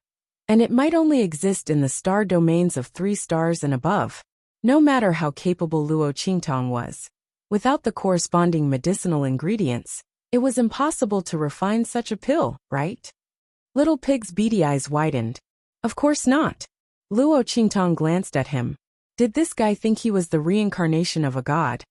and it might only exist in the star domains of 3 stars and above. No matter how capable Luo Qingtong was, without the corresponding medicinal ingredients, it was impossible to refine such a pill, right? Little Pig's beady eyes widened. Of course not. Luo Qingtong glanced at him. Did this guy think he was the reincarnation of a god?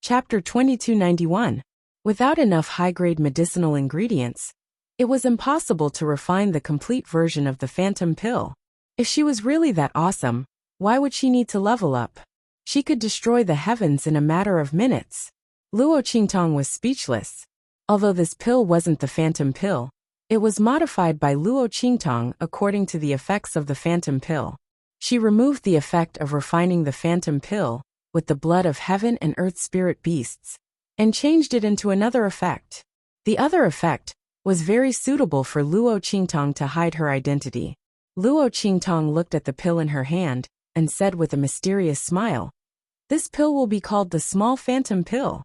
Chapter 2291. Without enough high-grade medicinal ingredients, it was impossible to refine the complete version of the phantom pill. If she was really that awesome, why would she need to level up? She could destroy the heavens in a matter of minutes. Luo Qingtong was speechless. Although this pill wasn't the phantom pill, it was modified by Luo Qingtong according to the effects of the phantom pill. She removed the effect of refining the phantom pill with the blood of heaven and earth spirit beasts, and changed it into another effect. The other effect was very suitable for Luo Qingtong to hide her identity. Luo Qingtong looked at the pill in her hand and said with a mysterious smile, This pill will be called the small phantom pill.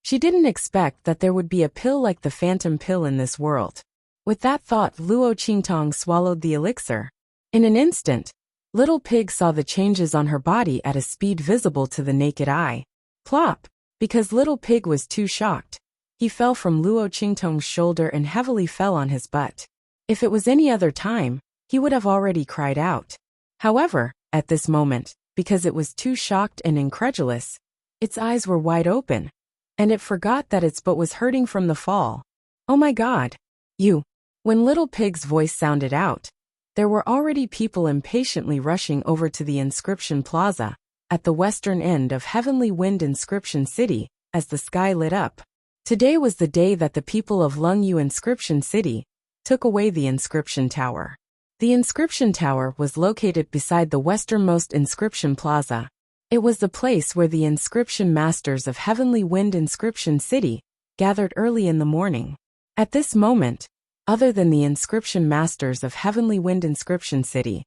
She didn't expect that there would be a pill like the phantom pill in this world. With that thought, Luo Qingtong swallowed the elixir. In an instant, Little Pig saw the changes on her body at a speed visible to the naked eye. Plop! Because Little Pig was too shocked, he fell from Luo Qingtong's shoulder and heavily fell on his butt. If it was any other time, he would have already cried out. However, at this moment, because it was too shocked and incredulous, its eyes were wide open, and it forgot that its butt was hurting from the fall. Oh my God! You! When Little Pig's voice sounded out, there were already people impatiently rushing over to the Inscription Plaza, at the western end of Heavenly Wind Inscription City, as the sky lit up. Today was the day that the people of Lungyu Inscription City took away the Inscription Tower. The Inscription Tower was located beside the westernmost Inscription Plaza. It was the place where the Inscription Masters of Heavenly Wind Inscription City gathered early in the morning. At this moment, other than the Inscription Masters of Heavenly Wind Inscription City,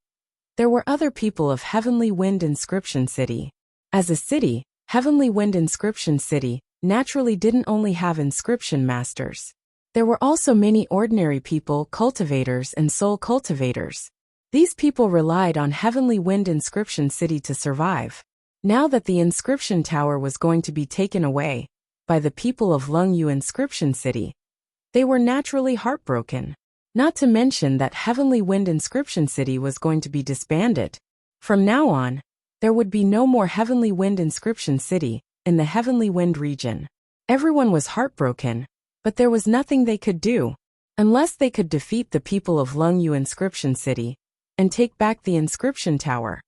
there were other people of Heavenly Wind Inscription City. As a city, Heavenly Wind Inscription City naturally didn't only have inscription masters. There were also many ordinary people, cultivators and soul cultivators. These people relied on Heavenly Wind Inscription City to survive. Now that the Inscription Tower was going to be taken away by the people of Lungyu Inscription City, they were naturally heartbroken. Not to mention that Heavenly Wind Inscription City was going to be disbanded. From now on, there would be no more Heavenly Wind Inscription City in the Heavenly Wind region. Everyone was heartbroken, but there was nothing they could do. Unless they could defeat the people of Lungyu Inscription City and take back the Inscription Tower,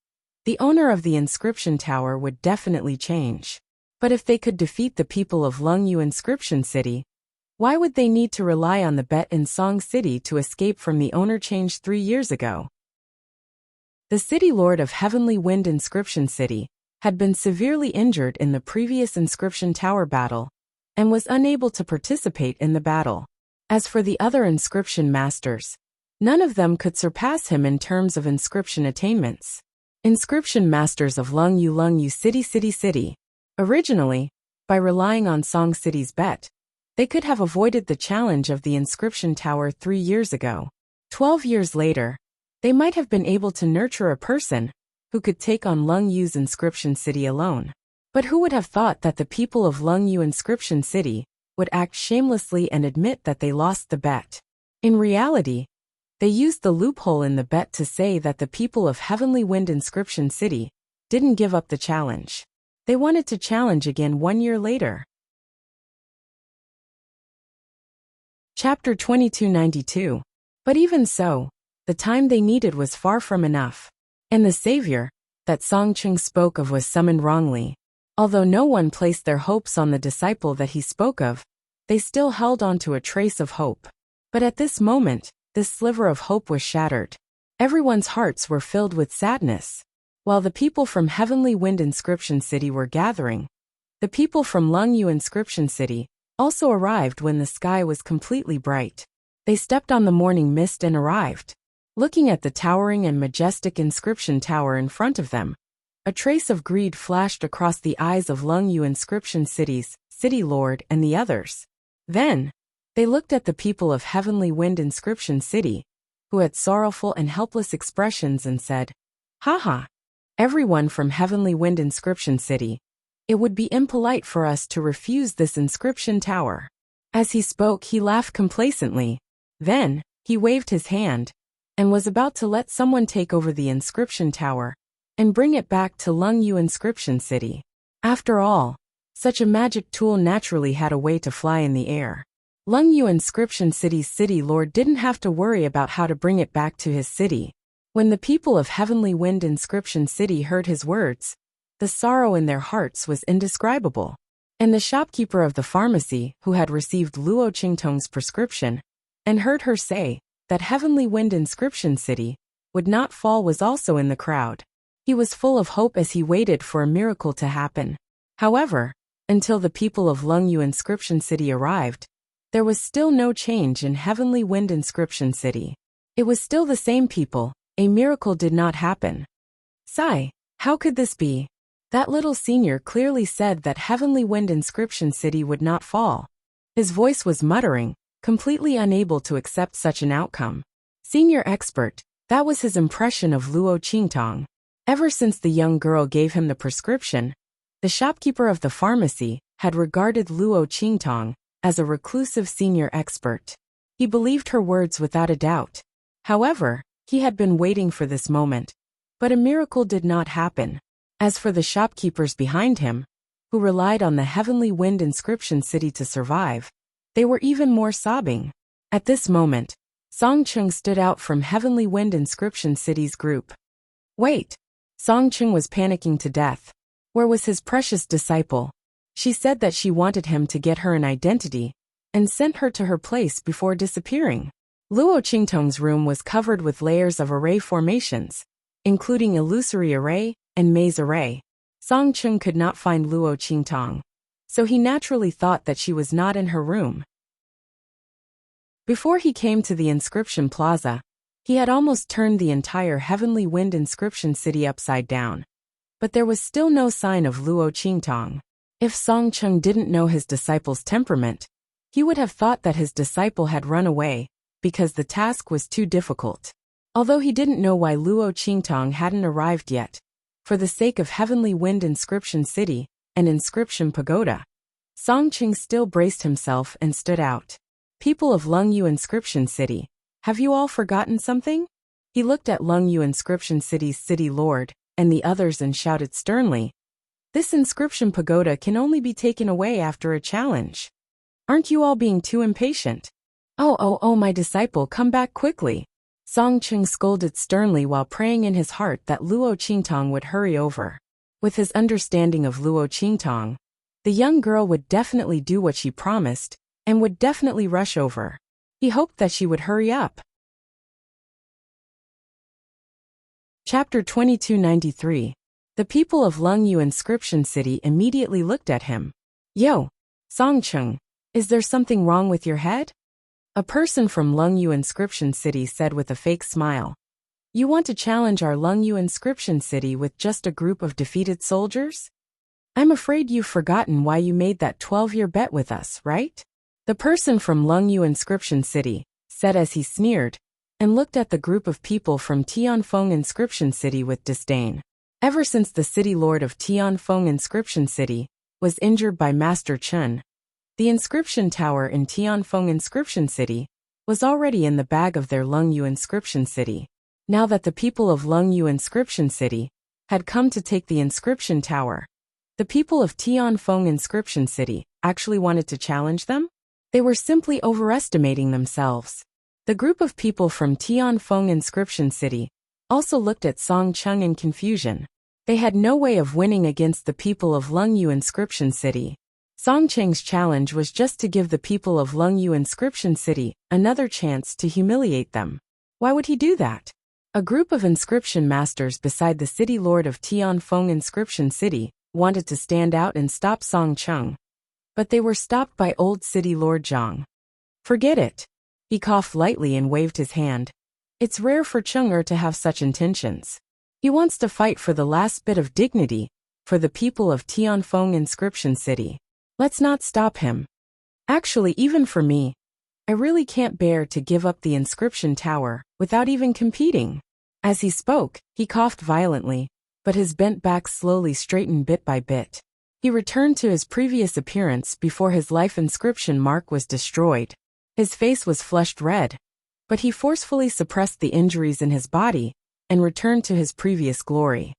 the owner of the Inscription Tower would definitely change. But if they could defeat the people of Lungyu Inscription City, why would they need to rely on the bet in Song City to escape from the owner change 3 years ago? The City Lord of Heavenly Wind Inscription City had been severely injured in the previous Inscription Tower battle and was unable to participate in the battle. As for the other Inscription Masters, none of them could surpass him in terms of inscription attainments. Inscription Masters of Lungyu City. Originally, by relying on Song City's bet, they could have avoided the challenge of the Inscription Tower 3 years ago. 12 years later, they might have been able to nurture a person who could take on Lungyu's Inscription City alone. But who would have thought that the people of Lungyu Inscription City would act shamelessly and admit that they lost the bet? In reality, they used the loophole in the bet to say that the people of Heavenly Wind Inscription City didn't give up the challenge. They wanted to challenge again 1 year later. Chapter 2292. But even so, the time they needed was far from enough. And the savior that Song Cheng spoke of was summoned wrongly. Although no one placed their hopes on the disciple that he spoke of, they still held on to a trace of hope. But at this moment, this sliver of hope was shattered. Everyone's hearts were filled with sadness. While the people from Heavenly Wind Inscription City were gathering, the people from Lungyu Inscription City also arrived when the sky was completely bright. They stepped on the morning mist and arrived. Looking at the towering and majestic Inscription Tower in front of them, a trace of greed flashed across the eyes of Lungyu Inscription City's City Lord and the others. Then, they looked at the people of Heavenly Wind Inscription City, who had sorrowful and helpless expressions, and said, "Haha, everyone from Heavenly Wind Inscription City, it would be impolite for us to refuse this Inscription Tower." As he spoke, he laughed complacently. Then, he waved his hand, and was about to let someone take over the Inscription Tower and bring it back to Lungyu Inscription City. After all, such a magic tool naturally had a way to fly in the air. Lungyu Inscription City's City Lord didn't have to worry about how to bring it back to his city. When the people of Heavenly Wind Inscription City heard his words, the sorrow in their hearts was indescribable. And the shopkeeper of the pharmacy, who had received Luo Qingtong's prescription and heard her say that Heavenly Wind Inscription City would not fall, was also in the crowd. He was full of hope as he waited for a miracle to happen. However, until the people of Lungyu Inscription City arrived, there was still no change in Heavenly Wind Inscription City. It was still the same people. A miracle did not happen. Sigh, how could this be? That little senior clearly said that Heavenly Wind Inscription City would not fall. His voice was muttering, completely unable to accept such an outcome. Senior expert, that was his impression of Luo Qingtong. Ever since the young girl gave him the prescription, the shopkeeper of the pharmacy had regarded Luo Qingtong as a reclusive senior expert. He believed her words without a doubt. However, he had been waiting for this moment. But a miracle did not happen. As for the shopkeepers behind him, who relied on the Heavenly Wind Inscription City to survive, they were even more sobbing. At this moment, Song Chung stood out from Heavenly Wind Inscription City's group. Wait! Song Chung was panicking to death. Where was his precious disciple? She said that she wanted him to get her an identity and sent her to her place before disappearing. Luo Qingtong's room was covered with layers of array formations, including illusory array and maze array. Song Chung could not find Luo Qingtong, so he naturally thought that she was not in her room. Before he came to the Inscription Plaza, he had almost turned the entire Heavenly Wind Inscription City upside down. But there was still no sign of Luo Qingtong. If Song Chung didn't know his disciple's temperament, he would have thought that his disciple had run away because the task was too difficult. Although he didn't know why Luo Qingtong hadn't arrived yet, for the sake of Heavenly Wind Inscription City and Inscription Pagoda, Song Chung still braced himself and stood out. People of Lungyu Inscription City, have you all forgotten something? He looked at Lungyu Inscription City's city lord and the others and shouted sternly, "This inscription pagoda can only be taken away after a challenge. Aren't you all being too impatient? Oh, my disciple, come back quickly." Song Chung scolded sternly while praying in his heart that Luo Qingtong would hurry over. With his understanding of Luo Qingtong, the young girl would definitely do what she promised and would definitely rush over. He hoped that she would hurry up. Chapter 2293. The people of Lungyu Inscription City immediately looked at him. "Yo, Song Chung, is there something wrong with your head?" A person from Lungyu Inscription City said with a fake smile. "You want to challenge our Lungyu Inscription City with just a group of defeated soldiers? I'm afraid you've forgotten why you made that 12-year bet with us, right?" The person from Lungyu Inscription City said as he sneered and looked at the group of people from Tianfeng Inscription City with disdain. Ever since the city lord of Tianfeng Inscription City was injured by Master Chun, the inscription tower in Tianfeng Inscription City was already in the bag of their Lungyu Inscription City. Now that the people of Lungyu Inscription City had come to take the inscription tower, the people of Tianfeng Inscription City actually wanted to challenge them? They were simply overestimating themselves. The group of people from Tianfeng Inscription City also looked at Song Chung in confusion. They had no way of winning against the people of Lungyu Inscription City. Song Cheng's challenge was just to give the people of Lungyu Inscription City another chance to humiliate them. Why would he do that? A group of inscription masters beside the city lord of Tianfeng Inscription City wanted to stand out and stop Song Chung, but they were stopped by old city lord Zhang. "Forget it." He coughed lightly and waved his hand. It's rare for Chung to have such intentions. He wants to fight for the last bit of dignity for the people of Tianfeng Inscription City. Let's not stop him. Actually, even for me, I really can't bear to give up the inscription tower without even competing. As he spoke, he coughed violently, but his bent back slowly straightened bit by bit. He returned to his previous appearance before his life inscription mark was destroyed. His face was flushed red, but he forcefully suppressed the injuries in his body and returned to his previous glory.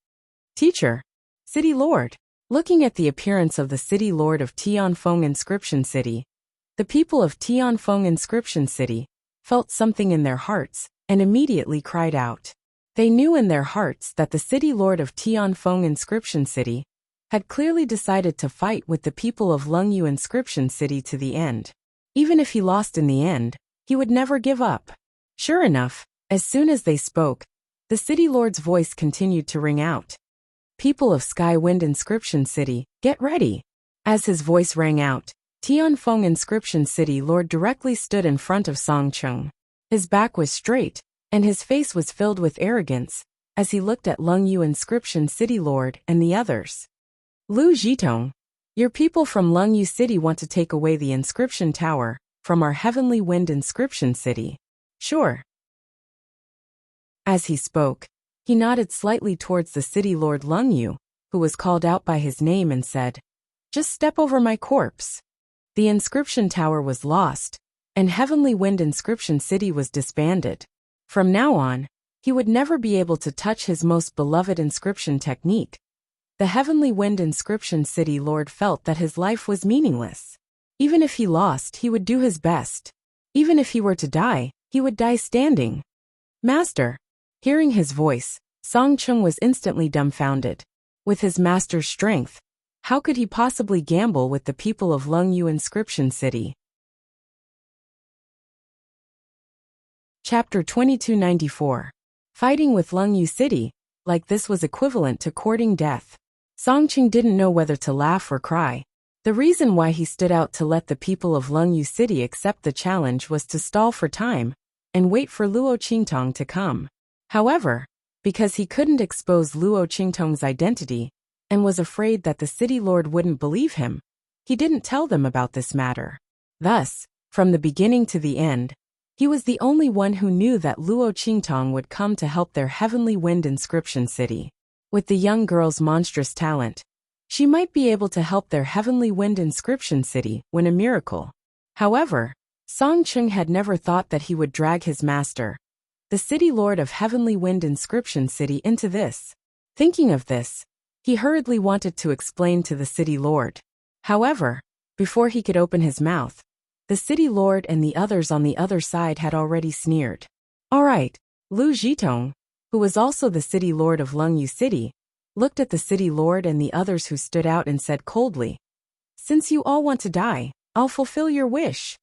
"Teacher, City Lord." Looking at the appearance of the city lord of Tianfeng Inscription City, the people of Tianfeng Inscription City felt something in their hearts and immediately cried out. They knew in their hearts that the city lord of Tianfeng Inscription City had clearly decided to fight with the people of Lungyu Inscription City to the end. Even if he lost in the end, he would never give up. Sure enough, as soon as they spoke, the city lord's voice continued to ring out. "People of Skywind Inscription City, get ready." As his voice rang out, Tianfeng Inscription City Lord directly stood in front of Song Chung. His back was straight, and his face was filled with arrogance as he looked at Lungyu Inscription City Lord and the others. Lu Zhitong, your people from Lungyu City want to take away the inscription tower from our Heavenly Wind inscription city. Sure. As he spoke, he nodded slightly towards the city lord Lungyu, who was called out by his name and said, "Just step over my corpse." The inscription tower was lost, and Heavenly Wind inscription city was disbanded. From now on, he would never be able to touch his most beloved inscription technique. The Heavenly Wind inscription city lord felt that his life was meaningless. Even if he lost, he would do his best. Even if he were to die, he would die standing. Master. Hearing his voice, Song Chung was instantly dumbfounded. With his master's strength, how could he possibly gamble with the people of Lungyu inscription city? Chapter 2294. Fighting with Lungyu City, like this was equivalent to courting death. Song Chung didn't know whether to laugh or cry. The reason why he stood out to let the people of Lungyu City accept the challenge was to stall for time and wait for Luo Qingtong to come. However, because he couldn't expose Luo Qingtong's identity and was afraid that the city lord wouldn't believe him, he didn't tell them about this matter. Thus, from the beginning to the end, he was the only one who knew that Luo Qingtong would come to help their Heavenly Wind inscription city. With the young girl's monstrous talent, she might be able to help their Heavenly Wind inscription city win a miracle. However, Song Chung had never thought that he would drag his master, the city lord of Heavenly Wind inscription city, into this. Thinking of this, he hurriedly wanted to explain to the city lord. However, before he could open his mouth, the city lord and the others on the other side had already sneered. All right, Lu Zhitong, who was also the city lord of Lungyu City, looked at the city lord and the others who stood out and said coldly, "Since you all want to die, I'll fulfill your wish.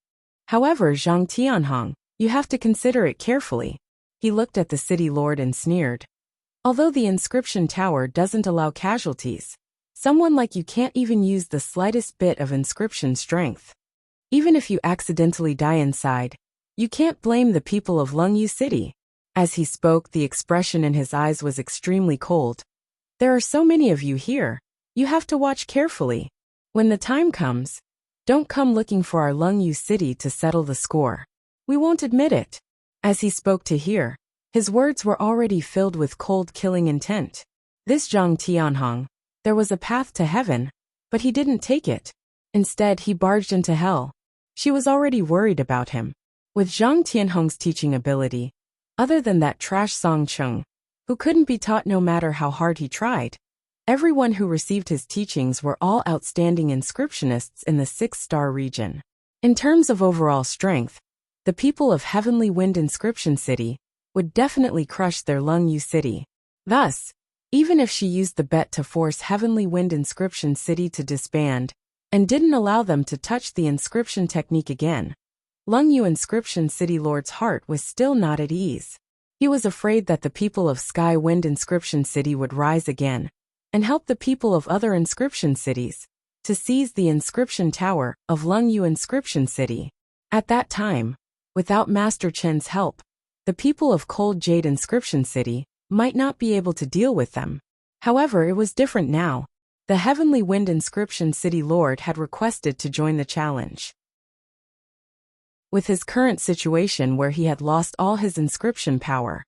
However, Zhang Tianhong, you have to consider it carefully." He looked at the city lord and sneered. "Although the inscription tower doesn't allow casualties, someone like you can't even use the slightest bit of inscription strength. Even if you accidentally die inside, you can't blame the people of Lungyu City." As he spoke, the expression in his eyes was extremely cold. "There are so many of you here, you have to watch carefully. When the time comes, don't come looking for our Lungyu City to settle the score. We won't admit it." As he spoke to hear, his words were already filled with cold killing intent. This Zhang Tianhong, there was a path to heaven, but he didn't take it. Instead, he barged into hell. She was already worried about him. With Zhang Tianhong's teaching ability, other than that trash Song Chung, who couldn't be taught no matter how hard he tried, everyone who received his teachings were all outstanding inscriptionists in the 6-star region. In terms of overall strength, the people of Heavenly Wind inscription city would definitely crush their Lungyu City. Thus, even if she used the bet to force Heavenly Wind inscription city to disband and didn't allow them to touch the inscription technique again, Lungyu inscription city lord's heart was still not at ease. He was afraid that the people of Sky Wind inscription city would rise again and help the people of other inscription cities to seize the inscription tower of Lungyu inscription city. At that time, without Master Chen's help, the people of Cold Jade inscription city might not be able to deal with them. However, it was different now. The Heavenly Wind inscription city lord had requested to join the challenge. With his current situation where he had lost all his inscription power,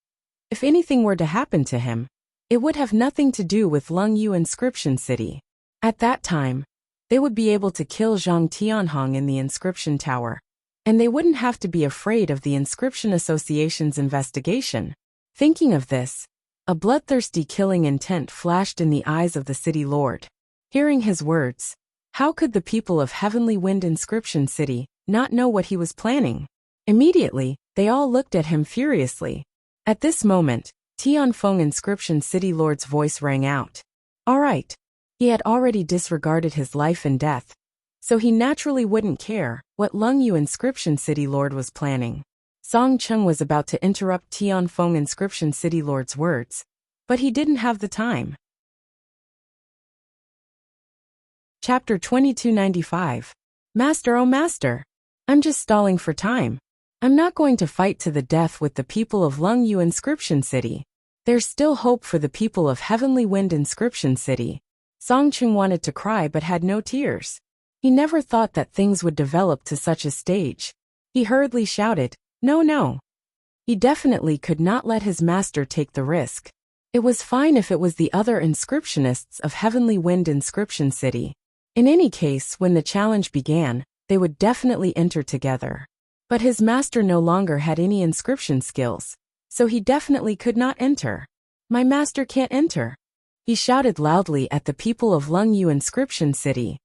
if anything were to happen to him, it would have nothing to do with Lungyu inscription city. At that time, they would be able to kill Zhang Tianhong in the inscription tower, and they wouldn't have to be afraid of the Inscription Association's investigation. Thinking of this, a bloodthirsty killing intent flashed in the eyes of the city lord. Hearing his words, how could the people of Heavenly Wind inscription city not know what he was planning? Immediately, they all looked at him furiously. At this moment, Tianfeng inscription city lord's voice rang out. All right. He had already disregarded his life and death, so he naturally wouldn't care what Lungyu inscription city lord was planning. Song Chung was about to interrupt Tianfeng inscription city lord's words, but he didn't have the time. Chapter 2295. Master, oh master! I'm just stalling for time. I'm not going to fight to the death with the people of Lungyu inscription city. There's still hope for the people of Heavenly Wind inscription city. Song Ching wanted to cry but had no tears. He never thought that things would develop to such a stage. He hurriedly shouted, "No, no." He definitely could not let his master take the risk. It was fine if it was the other inscriptionists of Heavenly Wind Inscription City. In any case, when the challenge began, they would definitely enter together. But his master no longer had any inscription skills, so he definitely could not enter. "My master can't enter," he shouted loudly at the people of Lungyu Inscription City.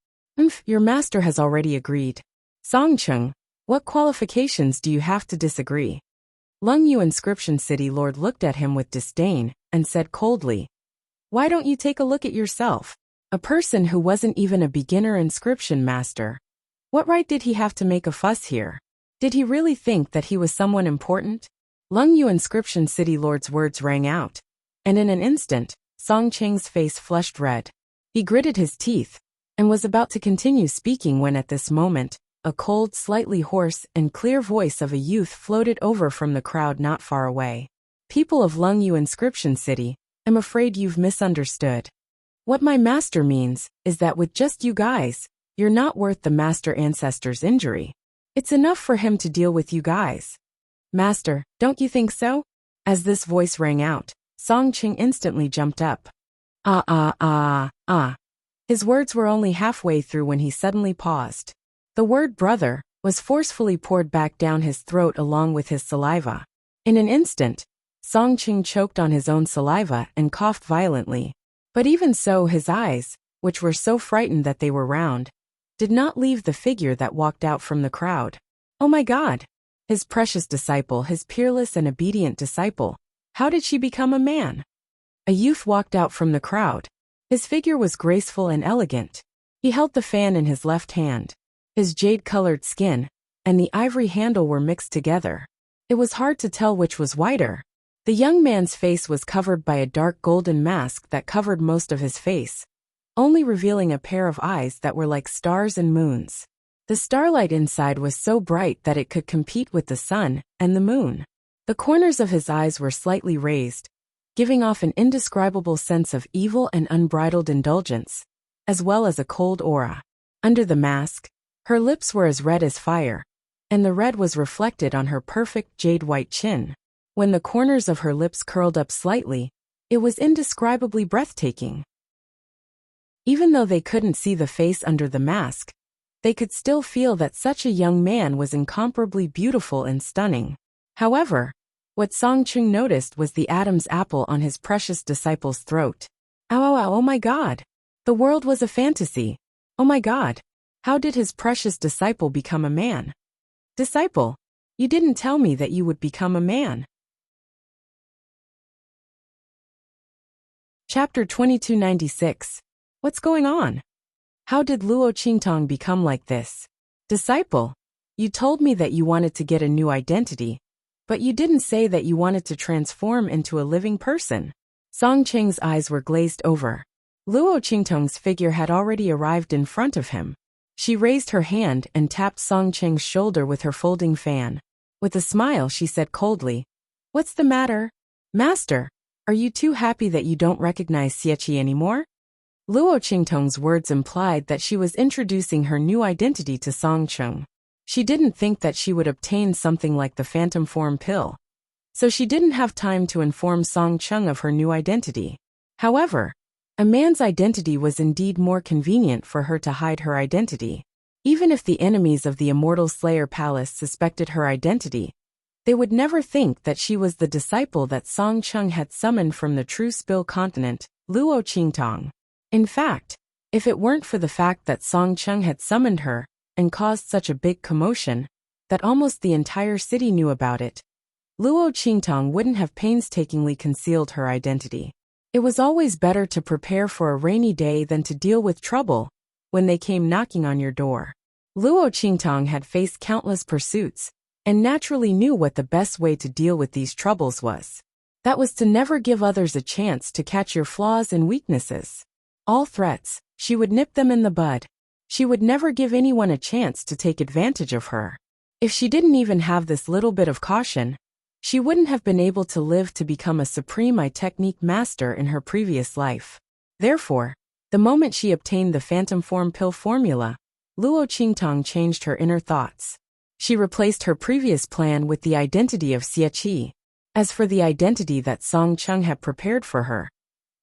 Your master has already agreed." "Song Chung, what qualifications do you have to disagree?" Lungyu Inscription City Lord looked at him with disdain and said coldly, "Why don't you take a look at yourself? A person who wasn't even a beginner inscription master. What right did he have to make a fuss here? Did he really think that he was someone important?" Lungyu Inscription City Lord's words rang out, and in an instant, Song Cheng's face flushed red. He gritted his teeth and was about to continue speaking when at this moment, a cold, slightly hoarse, and clear voice of a youth floated over from the crowd not far away. "People of Lungyu Inscription City, I'm afraid you've misunderstood. What my master means is that with just you guys, you're not worth the master ancestor's injury. It's enough for him to deal with you guys." "Master, don't you think so?" As this voice rang out, Song Ching instantly jumped up. His words were only halfway through when he suddenly paused. The word brother was forcefully poured back down his throat along with his saliva. In an instant, Song Ching choked on his own saliva and coughed violently. But even so, his eyes, which were so frightened that they were round, did not leave the figure that walked out from the crowd. Oh my God! His precious disciple, his peerless and obedient disciple. How did she become a man? A youth walked out from the crowd. His figure was graceful and elegant. He held the fan in his left hand. His jade-colored skin and the ivory handle were mixed together. It was hard to tell which was whiter. The young man's face was covered by a dark golden mask that covered most of his face, only revealing a pair of eyes that were like stars and moons. The starlight inside was so bright that it could compete with the sun and the moon. The corners of his eyes were slightly raised, giving off an indescribable sense of evil and unbridled indulgence, as well as a cold aura. Under the mask, her lips were as red as fire, and the red was reflected on her perfect jade-white chin. When the corners of her lips curled up slightly, it was indescribably breathtaking. Even though they couldn't see the face under the mask, they could still feel that such a young man was incomparably beautiful and stunning. However, what Song Ching noticed was the Adam's apple on his precious disciple's throat. Oh my God! The world was a fantasy. Oh my God! How did his precious disciple become a man? Disciple, you didn't tell me that you would become a man. Chapter 2296. What's going on? How did Luo Qingtong become like this? Disciple, you told me that you wanted to get a new identity, but you didn't say that you wanted to transform into a living person. Song Cheng's eyes were glazed over. Luo Qingtong's figure had already arrived in front of him. She raised her hand and tapped Song Cheng's shoulder with her folding fan. With a smile, she said coldly, "What's the matter? Master, are you too happy that you don't recognize Xieqi anymore?" Luo Qingtong's words implied that she was introducing her new identity to Song Cheng. She didn't think that she would obtain something like the phantom form pill, so she didn't have time to inform Song Cheng of her new identity. However, a man's identity was indeed more convenient for her to hide her identity. Even if the enemies of the Immortal Slayer Palace suspected her identity, they would never think that she was the disciple that Song Cheng had summoned from the True Spill continent, Luo Qingtong. In fact, if it weren't for the fact that Song Cheng had summoned her and caused such a big commotion that almost the entire city knew about it, Luo Qingtong wouldn't have painstakingly concealed her identity. It was always better to prepare for a rainy day than to deal with trouble when they came knocking on your door. Luo Qingtong had faced countless pursuits and naturally knew what the best way to deal with these troubles was. That was to never give others a chance to catch your flaws and weaknesses. All threats, she would nip them in the bud. She would never give anyone a chance to take advantage of her. If she didn't even have this little bit of caution, she wouldn't have been able to live to become a supreme technique master in her previous life. Therefore, The moment she obtained the phantom form pill formula, Luo Qingtong changed her inner thoughts. She replaced her previous plan with the identity of Xie Qi. As for the identity that Song Chung had prepared for her,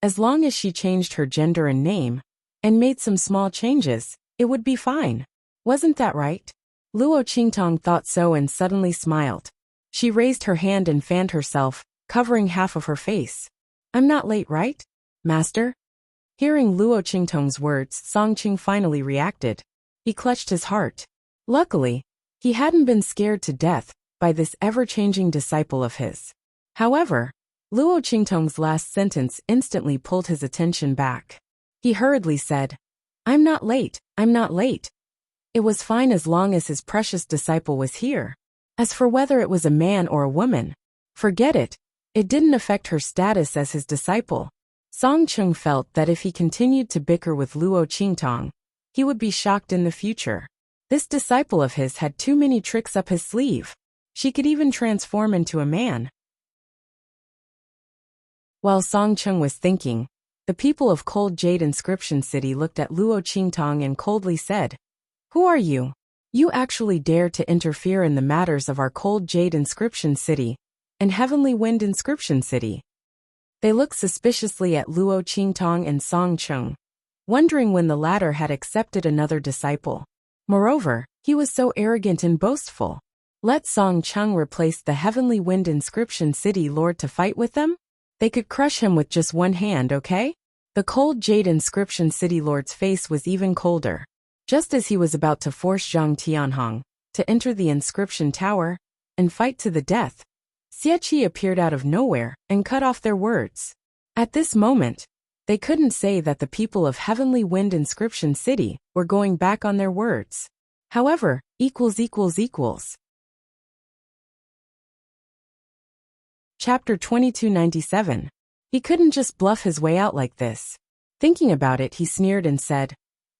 as long as she changed her gender and name, and made some small changes, it would be fine. Wasn't that right? Luo Qingtong thought so and suddenly smiled. She raised her hand and fanned herself, covering half of her face. I'm not late, right, Master? Hearing Luo Qingtong's words, Song Qing finally reacted. He clutched his heart. Luckily, he hadn't been scared to death by this ever-changing disciple of his. However, Luo Qingtong's last sentence instantly pulled his attention back. He hurriedly said, I'm not late, I'm not late. It was fine as long as his precious disciple was here. As for whether it was a man or a woman, forget it. It didn't affect her status as his disciple. Song Chung felt that if he continued to bicker with Luo Qingtong, he would be shocked in the future. This disciple of his had too many tricks up his sleeve. She could even transform into a man. While Song Chung was thinking, the people of Cold Jade Inscription City looked at Luo Qingtong and coldly said, Who are you? You actually dare to interfere in the matters of our Cold Jade Inscription City and Heavenly Wind Inscription City. They looked suspiciously at Luo Qingtong and Song Chung, wondering when the latter had accepted another disciple. Moreover, he was so arrogant and boastful. Let Song Chung replace the Heavenly Wind Inscription City Lord to fight with them? They could crush him with just one hand, okay? The Cold Jade Inscription City Lord's face was even colder. Just as he was about to force Zhang Tianhong to enter the inscription tower and fight to the death, Xie Qi appeared out of nowhere and cut off their words. At this moment, they couldn't say that the people of Heavenly Wind Inscription City were going back on their words. However, Chapter 2297. He couldn't just bluff his way out like this. Thinking about it, he sneered and said,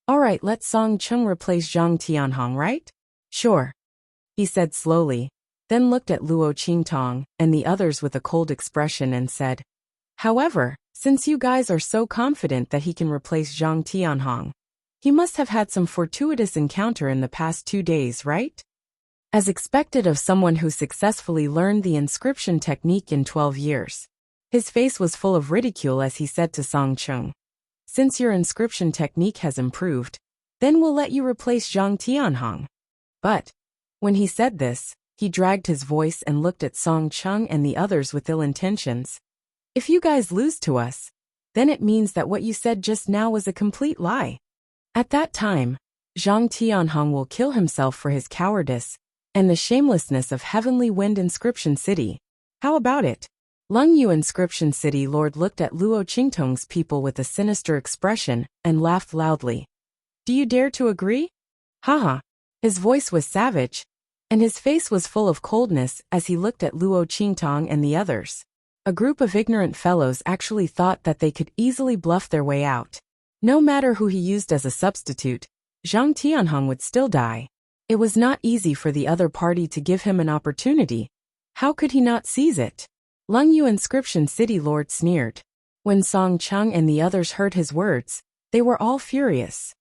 Alright, let Song Chung replace Zhang Tianhong, right? Sure, he said slowly, then looked at Luo Qingtong and the others with a cold expression and said, However, since you guys are so confident that he can replace Zhang Tianhong, he must have had some fortuitous encounter in the past 2 days, right? As expected of someone who successfully learned the inscription technique in 12 years. His face was full of ridicule as he said to Song Chung, Since your inscription technique has improved, then we'll let you replace Zhang Tianhong. But, when he said this, he dragged his voice and looked at Song Chung and the others with ill intentions. If you guys lose to us, then it means that what you said just now was a complete lie. At that time, Zhang Tianhong will kill himself for his cowardice and the shamelessness of Heavenly Wind Inscription City. How about it? Lungyu Inscription City Lord looked at Luo Qingtong's people with a sinister expression and laughed loudly. Do you dare to agree? Haha. His voice was savage, and his face was full of coldness as he looked at Luo Qingtong and the others. A group of ignorant fellows actually thought that they could easily bluff their way out. No matter who he used as a substitute, Zhang Tianhong would still die. It was not easy for the other party to give him an opportunity. How could he not seize it? Lungyu Inscription City Lord sneered. When Song Chung and the others heard his words, they were all furious.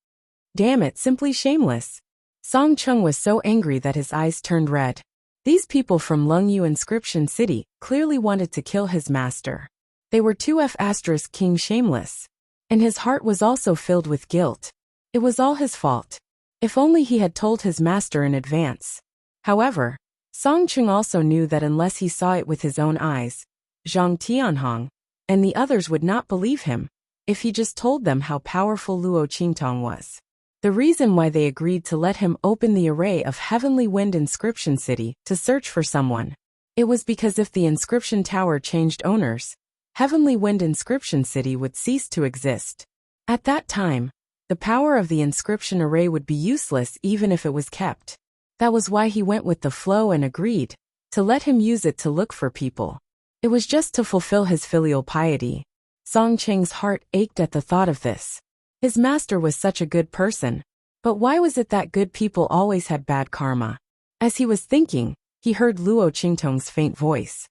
Damn it, simply shameless. Song Chung was so angry that his eyes turned red. These people from Lungyu Inscription City clearly wanted to kill his master. They were 2F** King shameless. And his heart was also filled with guilt. It was all his fault. If only he had told his master in advance. However, Song Chung also knew that unless he saw it with his own eyes, Zhang Tianhong and the others would not believe him if he just told them how powerful Luo Qingtong was. The reason why they agreed to let him open the array of Heavenly Wind Inscription City to search for someone. It was because if the inscription tower changed owners, Heavenly Wind Inscription City would cease to exist. At that time, the power of the inscription array would be useless even if it was kept. That was why he went with the flow and agreed to let him use it to look for people. It was just to fulfill his filial piety. Song Cheng's heart ached at the thought of this. His master was such a good person, but why was it that good people always had bad karma? As he was thinking, he heard Luo Qingtong's faint voice.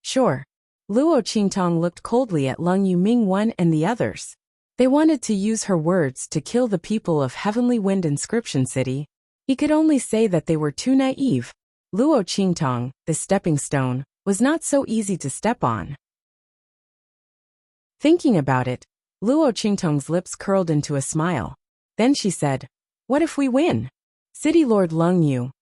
Sure. Luo Qingtong looked coldly at Lungyu Mingwen and the others. They wanted to use her words to kill the people of Heavenly Wind Inscription City. He could only say that they were too naive. Luo Qingtong, the stepping stone, was not so easy to step on. Thinking about it, Luo Qingtong's lips curled into a smile. Then she said, "What if we win? City Lord Lung Yu,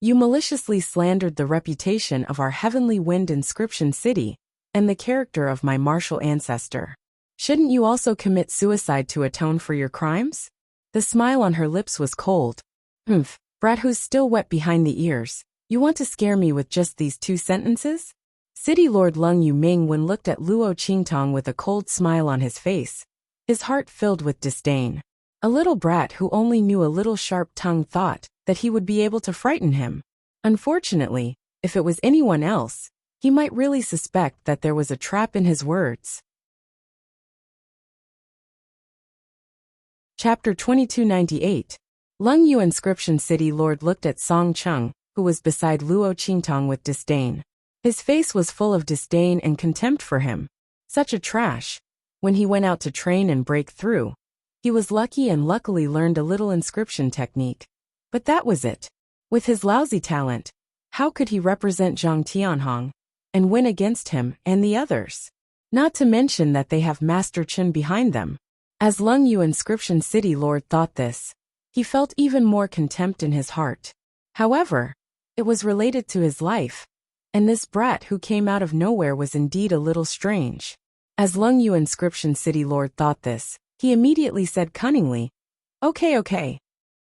you maliciously slandered the reputation of our Heavenly Wind Inscription City and the character of my martial ancestor. Shouldn't you also commit suicide to atone for your crimes?" The smile on her lips was cold. Brat who's still wet behind the ears. You want to scare me with just these 2 sentences? City Lord Lung Yu Mingwen looked at Luo Qingtong with a cold smile on his face, his heart filled with disdain. A little brat who only knew a little sharp tongue thought that he would be able to frighten him. Unfortunately, if it was anyone else, he might really suspect that there was a trap in his words. Chapter 2298. Lung Yu Inscription City Lord looked at Song Chung, who was beside Luo Qingtong, with disdain. His face was full of disdain and contempt for him. Such a trash. When he went out to train and break through, he was lucky and luckily learned a little inscription technique. But that was it. With his lousy talent, how could he represent Zhang Tianhong and win against him and the others? Not to mention that they have Master Chen behind them. As Lung Yu Inscription City Lord thought this, he felt even more contempt in his heart. However, it was related to his life, and this brat who came out of nowhere was indeed a little strange. As Lung Yu Inscription City Lord thought this, he immediately said cunningly, Okay.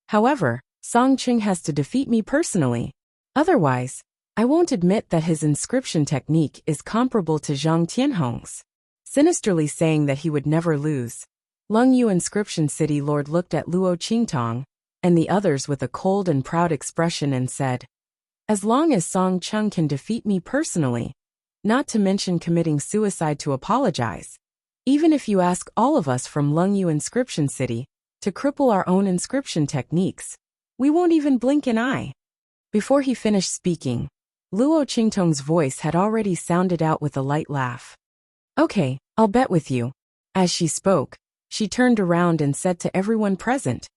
However, Song Qing has to defeat me personally. Otherwise, I won't admit that his inscription technique is comparable to Zhang Tianhong's." Sinisterly saying that he would never lose, Lung Yu Inscription City Lord looked at Luo Qingtong and the others with a cold and proud expression and said, "As long as Song Chung can defeat me personally, not to mention committing suicide to apologize, even if you ask all of us from Lung Yu Inscription City to cripple our own inscription techniques, we won't even blink an eye." Before he finished speaking, Luo Qingtong's voice had already sounded out with a light laugh. "Okay, I'll bet with you." As she spoke, she turned around and said to everyone present,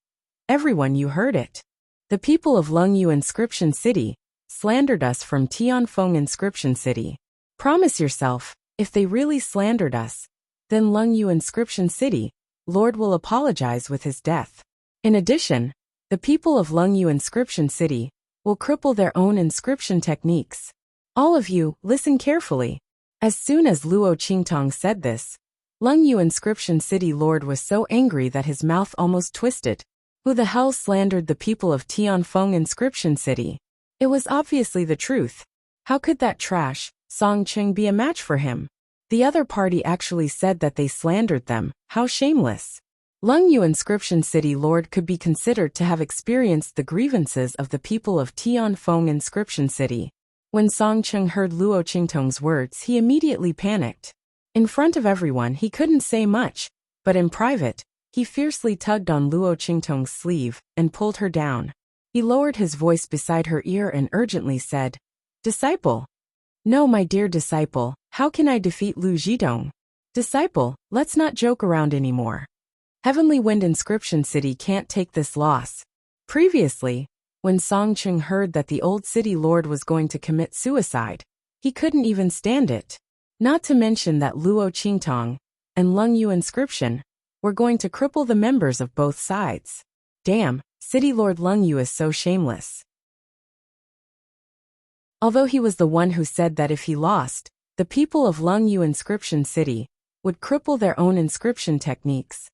"Everyone, you heard it. The people of Lung Yu Inscription City slandered us from Tianfeng Inscription City. Promise yourself, if they really slandered us, then Lung Yu Inscription City Lord will apologize with his death. In addition, the people of Lung Yu Inscription City will cripple their own inscription techniques. All of you, listen carefully." As soon as Luo Qingtong said this, Lung Yu Inscription City Lord was so angry that his mouth almost twisted. Who the hell slandered the people of Tianfeng Inscription City? It was obviously the truth. How could that trash, Song Qing, be a match for him? The other party actually said that they slandered them. How shameless. Lung Yu Inscription City Lord could be considered to have experienced the grievances of the people of Tianfeng Inscription City. When Song Qing heard Luo Qingtong's words, he immediately panicked. In front of everyone, he couldn't say much, but in private, he fiercely tugged on Luo Qingtong's sleeve and pulled her down. He lowered his voice beside her ear and urgently said, "Disciple. No, my dear disciple, how can I defeat Lu Zhidong? Disciple, let's not joke around anymore. Heavenly Wind Inscription City can't take this loss." Previously, when Song Qing heard that the old city lord was going to commit suicide, he couldn't even stand it. Not to mention that Luo Qingtong and Lung Yu Inscription were going to cripple the members of both sides. Damn, City Lord Lung Yu is so shameless. Although he was the one who said that if he lost, the people of Lung Yu Inscription City would cripple their own inscription techniques,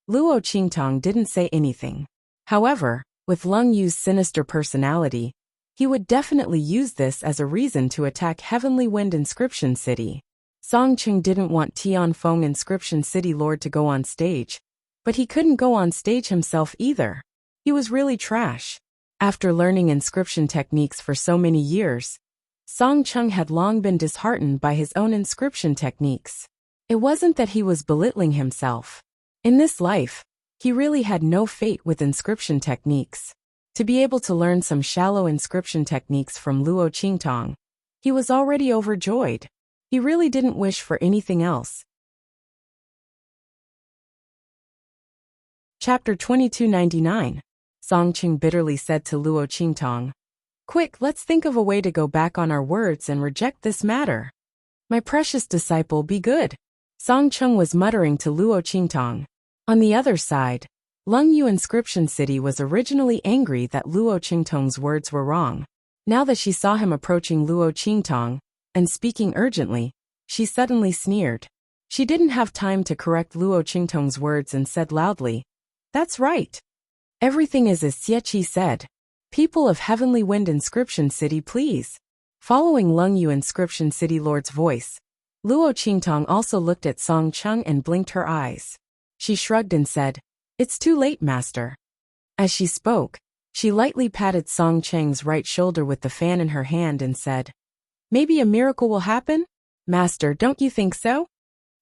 Luo Qingtong didn't say anything. However, with Lung Yu's sinister personality, he would definitely use this as a reason to attack Heavenly Wind Inscription City. Song Qing didn't want Tianfeng Inscription City Lord to go on stage, but he couldn't go on stage himself either. He was really trash. After learning inscription techniques for so many years, Song Qing had long been disheartened by his own inscription techniques. It wasn't that he was belittling himself. In this life, he really had no fate with inscription techniques. To be able to learn some shallow inscription techniques from Luo Qingtong, he was already overjoyed. He really didn't wish for anything else. Chapter 2299. Song Qing bitterly said to Luo Qingtong. Quick, let's think of a way to go back on our words and reject this matter. My precious disciple, be good. Song Cheng was muttering to Luo Qingtong. On the other side, Lung Yu Inscription City was originally angry that Luo Qingtong's words were wrong. Now that she saw him approaching Luo Qingtong and speaking urgently, she suddenly sneered. She didn't have time to correct Luo Qingtong's words and said loudly, That's right. Everything is as Xie said. People of Heavenly Wind Inscription City, please. Following Lung Yu Inscription City Lord's voice, Luo Qingtong also looked at Song Cheng and blinked her eyes. She shrugged and said, It's too late, master. As she spoke, she lightly patted Song Cheng's right shoulder with the fan in her hand and said, Maybe a miracle will happen? Master, don't you think so?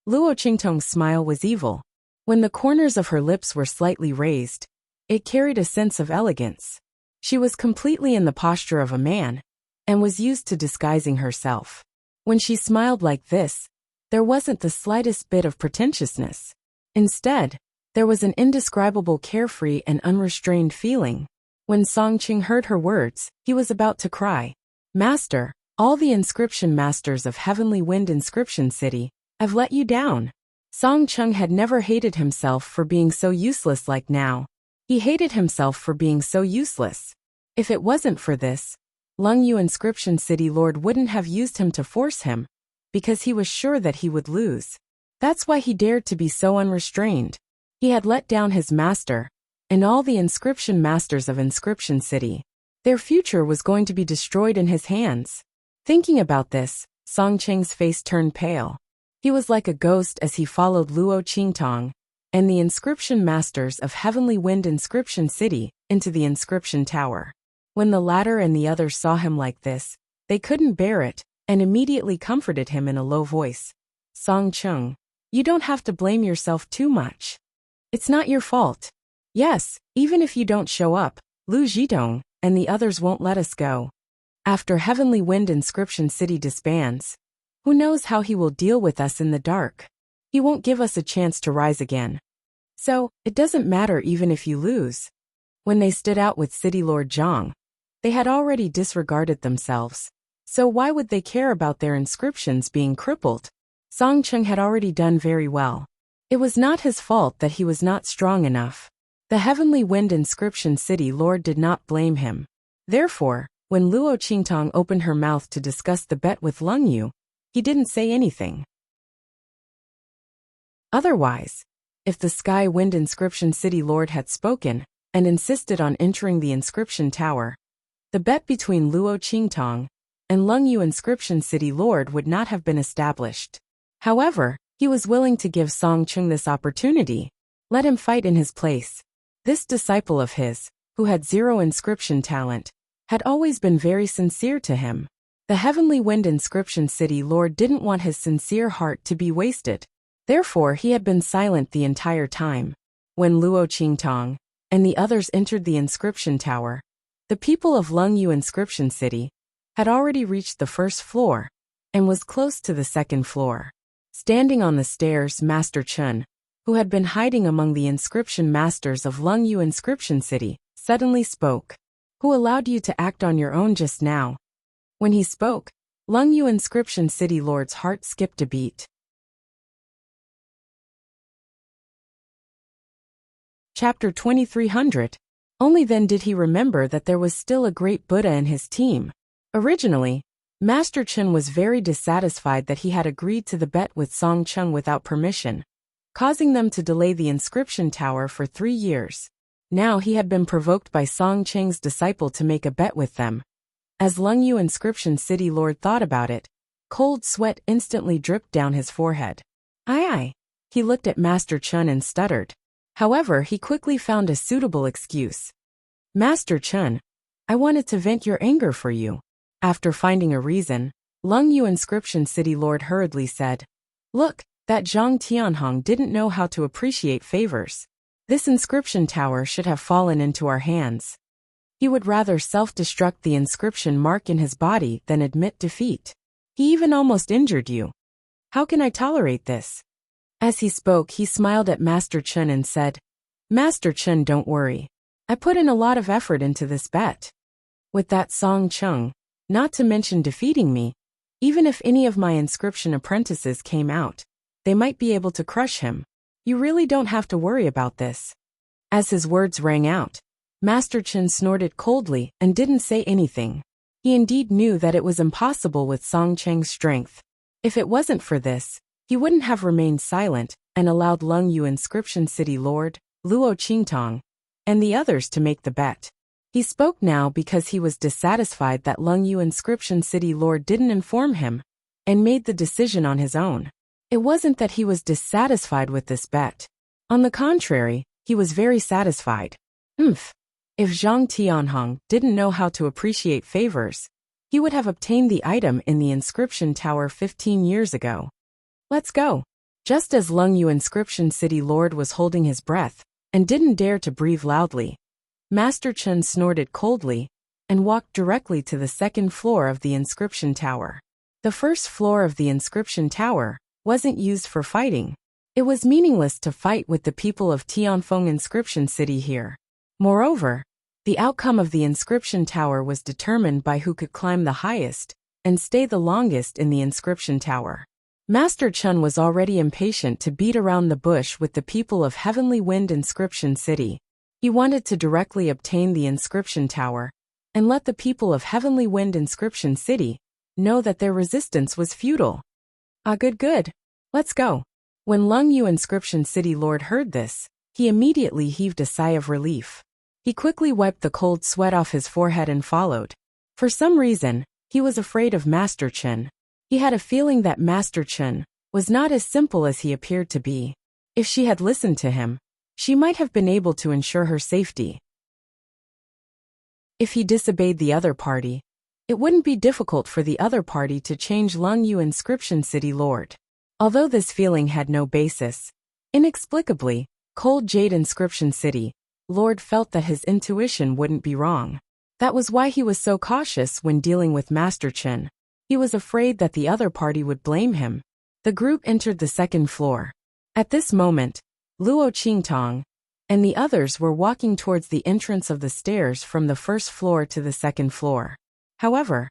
Luo Qingtong's smile was evil. When the corners of her lips were slightly raised, it carried a sense of elegance. She was completely in the posture of a man, and was used to disguising herself. When she smiled like this, there wasn't the slightest bit of pretentiousness. Instead, there was an indescribable carefree and unrestrained feeling. When Song Qing heard her words, he was about to cry. Master, all the inscription masters of Heavenly Wind Inscription City have let you down. Song Cheng had never hated himself for being so useless like now. He hated himself for being so useless. If it wasn't for this, Lung Yu Inscription City Lord wouldn't have used him to force him, because he was sure that he would lose. That's why he dared to be so unrestrained. He had let down his master, and all the inscription masters of Inscription City. Their future was going to be destroyed in his hands. Thinking about this, Song Cheng's face turned pale. He was like a ghost as he followed Luo Qingtong and the inscription masters of Heavenly Wind Inscription City into the inscription tower. When the latter and the others saw him like this, they couldn't bear it and immediately comforted him in a low voice. Song Cheng, you don't have to blame yourself too much. It's not your fault. Yes, even if you don't show up, Lu Zhidong and the others won't let us go. After Heavenly Wind Inscription City disbands, who knows how he will deal with us in the dark? He won't give us a chance to rise again. So, it doesn't matter even if you lose. When they stood out with City Lord Zhang, they had already disregarded themselves. So why would they care about their inscriptions being crippled? Song Cheng had already done very well. It was not his fault that he was not strong enough. The Heavenly Wind Inscription City Lord did not blame him. Therefore, when Luo Qingtong opened her mouth to discuss the bet with Lung Yu, he didn't say anything. Otherwise, if the Sky Wind Inscription City Lord had spoken and insisted on entering the inscription tower, the bet between Luo Qingtong and Lung Yu Inscription City Lord would not have been established. However, he was willing to give Song Cheng this opportunity. Let him fight in his place. This disciple of his, who had zero inscription talent, had always been very sincere to him. The Heavenly Wind Inscription City Lord didn't want his sincere heart to be wasted. Therefore, he had been silent the entire time. When Luo Qingtong and the others entered the inscription tower, the people of Lung Yu Inscription City had already reached the first floor and was close to the second floor. Standing on the stairs, Master Chen, who had been hiding among the inscription masters of Lung Yu Inscription City, suddenly spoke. Who allowed you to act on your own just now? When he spoke, Lung Yu Inscription City Lord's heart skipped a beat. Chapter 2300. Only then did he remember that there was still a great Buddha in his team. Originally, Master Chen was very dissatisfied that he had agreed to the bet with Song Cheng without permission, causing them to delay the inscription tower for 3 years. Now he had been provoked by Song Cheng's disciple to make a bet with them. As Lung Yu Inscription City Lord thought about it, cold sweat instantly dripped down his forehead. Aye. He looked at Master Chen and stuttered. However, he quickly found a suitable excuse. Master Chen, I wanted to vent your anger for you. After finding a reason, Lung Yu Inscription City Lord hurriedly said, Look, that Zhang Tianhong didn't know how to appreciate favors. This inscription tower should have fallen into our hands. He would rather self-destruct the inscription mark in his body than admit defeat. He even almost injured you. How can I tolerate this? As he spoke, he smiled at Master Chen and said, Master Chen, don't worry. I put in a lot of effort into this bet. With that Song Chung, not to mention defeating me, even if any of my inscription apprentices came out, they might be able to crush him. You really don't have to worry about this. As his words rang out, Master Chen snorted coldly and didn't say anything. He indeed knew that it was impossible with Song Cheng's strength. If it wasn't for this, he wouldn't have remained silent and allowed Lung Yu Inscription City Lord, Luo Qingtong, and the others to make the bet. He spoke now because he was dissatisfied that Lung Yu Inscription City Lord didn't inform him and made the decision on his own. It wasn't that he was dissatisfied with this bet. On the contrary, he was very satisfied. If Zhang Tianhong didn't know how to appreciate favors, he would have obtained the item in the inscription tower 15 years ago. Let's go. Just as Lung Yu Inscription City Lord was holding his breath and didn't dare to breathe loudly, Master Chen snorted coldly and walked directly to the second floor of the inscription tower. The first floor of the inscription tower wasn't used for fighting. It was meaningless to fight with the people of Tianfeng Inscription City here. Moreover, the outcome of the inscription tower was determined by who could climb the highest and stay the longest in the inscription tower. Master Chen was already impatient to beat around the bush with the people of Heavenly Wind Inscription City. He wanted to directly obtain the inscription tower and let the people of Heavenly Wind Inscription City know that their resistance was futile. Good. Let's go. When Lung Yu Inscription City Lord heard this, he immediately heaved a sigh of relief. He quickly wiped the cold sweat off his forehead and followed. For some reason, he was afraid of Master Chen. He had a feeling that Master Chen was not as simple as he appeared to be. If she had listened to him, she might have been able to ensure her safety. If he disobeyed the other party, it wouldn't be difficult for the other party to change Lung Yu Inscription City Lord. Although this feeling had no basis, inexplicably, Cold Jade Inscription City Lord felt that his intuition wouldn't be wrong. That was why he was so cautious when dealing with Master Chen. He was afraid that the other party would blame him. The group entered the second floor. At this moment, Luo Qingtong and the others were walking towards the entrance of the stairs from the first floor to the second floor. However,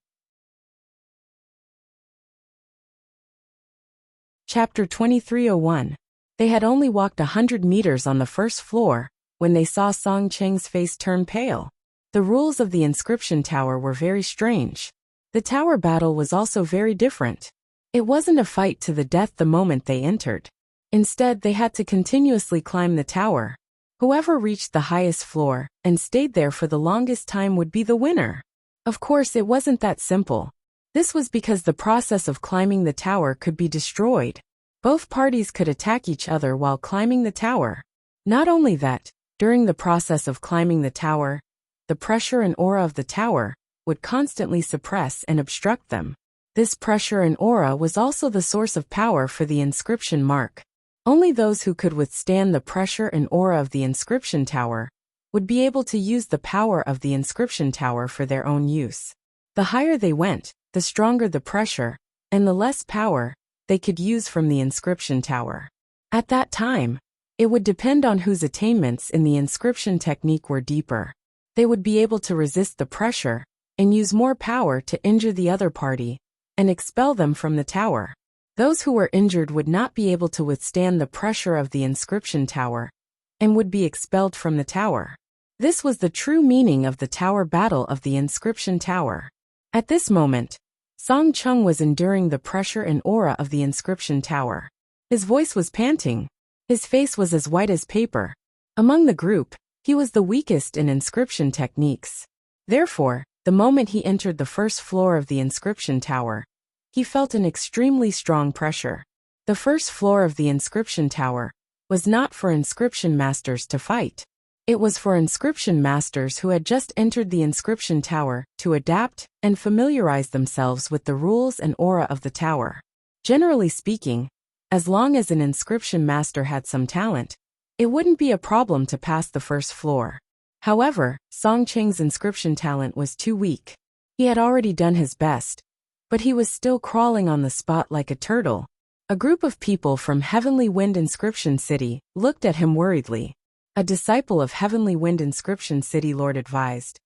Chapter 2301. They had only walked 100 meters on the first floor when they saw Song Cheng's face turn pale. The rules of the inscription tower were very strange. The tower battle was also very different. It wasn't a fight to the death the moment they entered. Instead, they had to continuously climb the tower. Whoever reached the highest floor and stayed there for the longest time would be the winner. Of course, it wasn't that simple. This was because the process of climbing the tower could be destroyed. Both parties could attack each other while climbing the tower. Not only that, during the process of climbing the tower, the pressure and aura of the tower would constantly suppress and obstruct them. This pressure and aura was also the source of power for the inscription mark. Only those who could withstand the pressure and aura of the inscription tower would be able to use the power of the inscription tower for their own use. The higher they went, the stronger the pressure, and the less power they could use from the inscription tower. At that time, it would depend on whose attainments in the inscription technique were deeper. They would be able to resist the pressure and use more power to injure the other party and expel them from the tower. Those who were injured would not be able to withstand the pressure of the inscription tower and would be expelled from the tower. This was the true meaning of the tower battle of the inscription tower. At this moment, Song Chung was enduring the pressure and aura of the inscription tower. His voice was panting. His face was as white as paper. Among the group, he was the weakest in inscription techniques. Therefore, the moment he entered the first floor of the inscription tower, he felt an extremely strong pressure. The first floor of the inscription tower was not for inscription masters to fight. It was for inscription masters who had just entered the inscription tower to adapt and familiarize themselves with the rules and aura of the tower. Generally speaking, as long as an inscription master had some talent, it wouldn't be a problem to pass the first floor. However, Song Cheng's inscription talent was too weak. He had already done his best, but he was still crawling on the spot like a turtle. A group of people from Heavenly Wind Inscription City looked at him worriedly. a disciple of Heavenly Wind Inscription City Lord advised.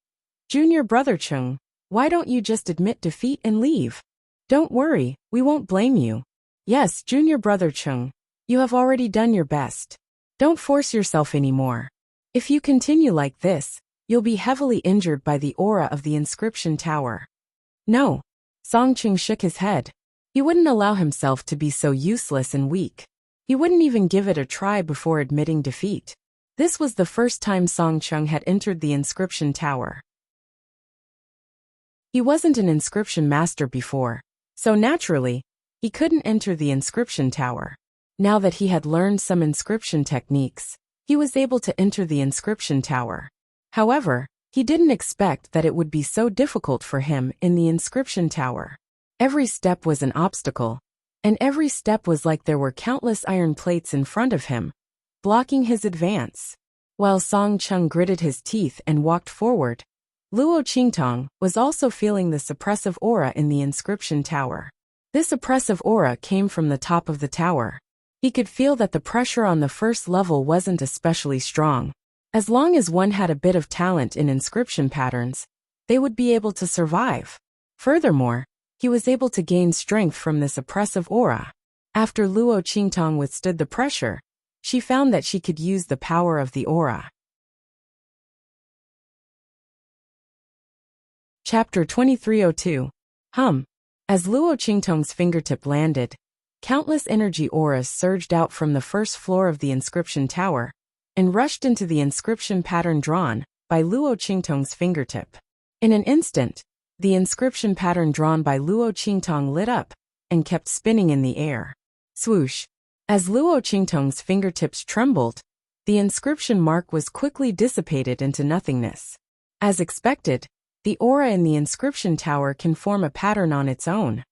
Junior brother Chung, why don't you just admit defeat and leave? Don't worry, we won't blame you. Yes, junior brother Chung, you have already done your best. Don't force yourself anymore. If you continue like this, you'll be heavily injured by the aura of the inscription tower. No. Song Chung shook his head. He wouldn't allow himself to be so useless and weak. He wouldn't even give it a try before admitting defeat. This was the first time Song Chung had entered the inscription tower. He wasn't an inscription master before, so naturally, he couldn't enter the inscription tower. Now that he had learned some inscription techniques, he was able to enter the inscription tower. However, he didn't expect that it would be so difficult for him in the inscription tower. Every step was an obstacle, and every step was like there were countless iron plates in front of him, blocking his advance. While Song Chung gritted his teeth and walked forward, Luo Qingtong was also feeling the suppressive aura in the inscription tower. This oppressive aura came from the top of the tower. He could feel that the pressure on the first level wasn't especially strong. As long as one had a bit of talent in inscription patterns, they would be able to survive. Furthermore, he was able to gain strength from this oppressive aura. After Luo Qingtong withstood the pressure, she found that she could use the power of the aura. Chapter 2302. As Luo Qingtong's fingertip landed, countless energy auras surged out from the first floor of the inscription tower and rushed into the inscription pattern drawn by Luo Qingtong's fingertip. In an instant, the inscription pattern drawn by Luo Qingtong lit up and kept spinning in the air. Swoosh! As Luo Qingtong's fingertips trembled, the inscription mark was quickly dissipated into nothingness. As expected, the aura in the inscription tower can form a pattern on its own.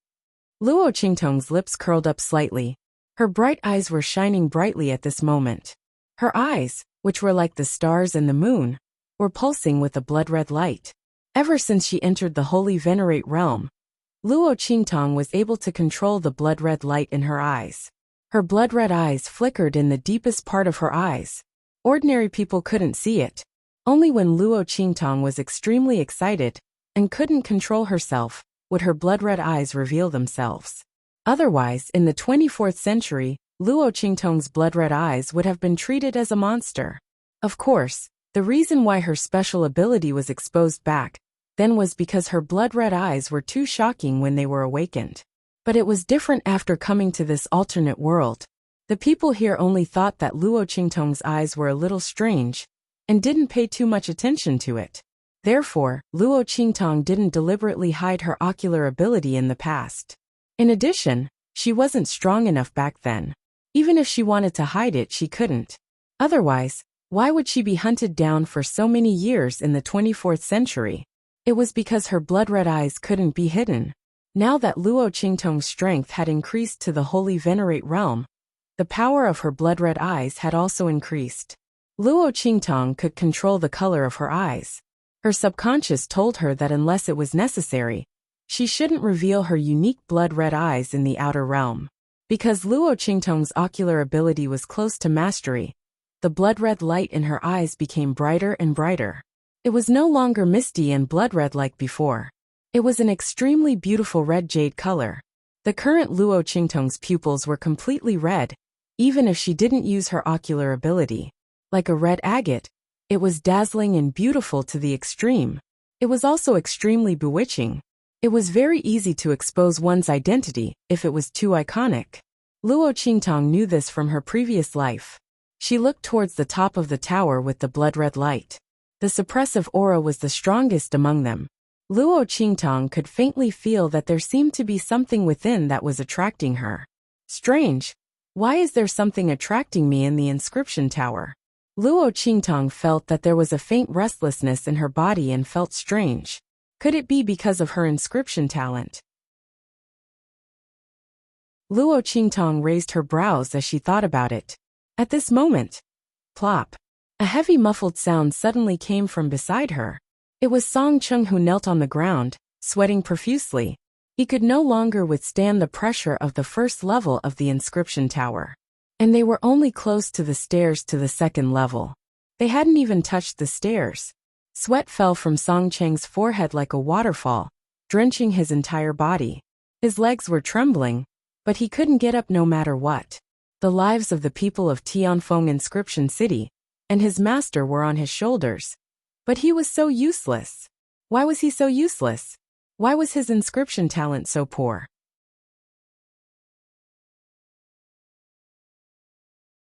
Luo Qingtong's lips curled up slightly. Her bright eyes were shining brightly at this moment. Her eyes, which were like the stars and the moon, were pulsing with a blood-red light. Ever since she entered the Holy Venerate realm, Luo Qingtong was able to control the blood-red light in her eyes. Her blood-red eyes flickered in the deepest part of her eyes. Ordinary people couldn't see it. Only when Luo Qingtong was extremely excited and couldn't control herself would her blood-red eyes reveal themselves. Otherwise, in the 24th century, Luo Qingtong's blood-red eyes would have been treated as a monster. Of course, the reason why her special ability was exposed back then was because her blood-red eyes were too shocking when they were awakened. But it was different after coming to this alternate world. The people here only thought that Luo Qingtong's eyes were a little strange and didn't pay too much attention to it. Therefore, Luo Qingtong didn't deliberately hide her ocular ability in the past. In addition, she wasn't strong enough back then. Even if she wanted to hide it, she couldn't. Otherwise, why would she be hunted down for so many years in the 24th century? It was because her blood-red eyes couldn't be hidden. Now that Luo Qingtong's strength had increased to the Holy Venerate realm, the power of her blood-red eyes had also increased. Luo Qingtong could control the color of her eyes. Her subconscious told her that unless it was necessary, she shouldn't reveal her unique blood-red eyes in the outer realm. Because Luo Qingtong's ocular ability was close to mastery, the blood-red light in her eyes became brighter and brighter. It was no longer misty and blood-red like before. It was an extremely beautiful red jade color. The current Luo Qingtong's pupils were completely red, even if she didn't use her ocular ability. Like a red agate, it was dazzling and beautiful to the extreme. It was also extremely bewitching. It was very easy to expose one's identity if it was too iconic. Luo Qingtong knew this from her previous life. She looked towards the top of the tower with the blood-red light. The suppressive aura was the strongest among them. Luo Qingtong could faintly feel that there seemed to be something within that was attracting her. Strange. Why is there something attracting me in the inscription tower? Luo Qingtong felt that there was a faint restlessness in her body and felt strange. Could it be because of her inscription talent? Luo Qingtong raised her brows as she thought about it. At this moment, plop, a heavy muffled sound suddenly came from beside her. It was Song Chung who knelt on the ground, sweating profusely. He could no longer withstand the pressure of the first level of the inscription tower. And they were only close to the stairs to the second level. They hadn't even touched the stairs. Sweat fell from Song Cheng's forehead like a waterfall, drenching his entire body. His legs were trembling, but he couldn't get up no matter what. The lives of the people of Tianfeng Inscription City and his master were on his shoulders. But he was so useless. Why was he so useless? Why was his inscription talent so poor?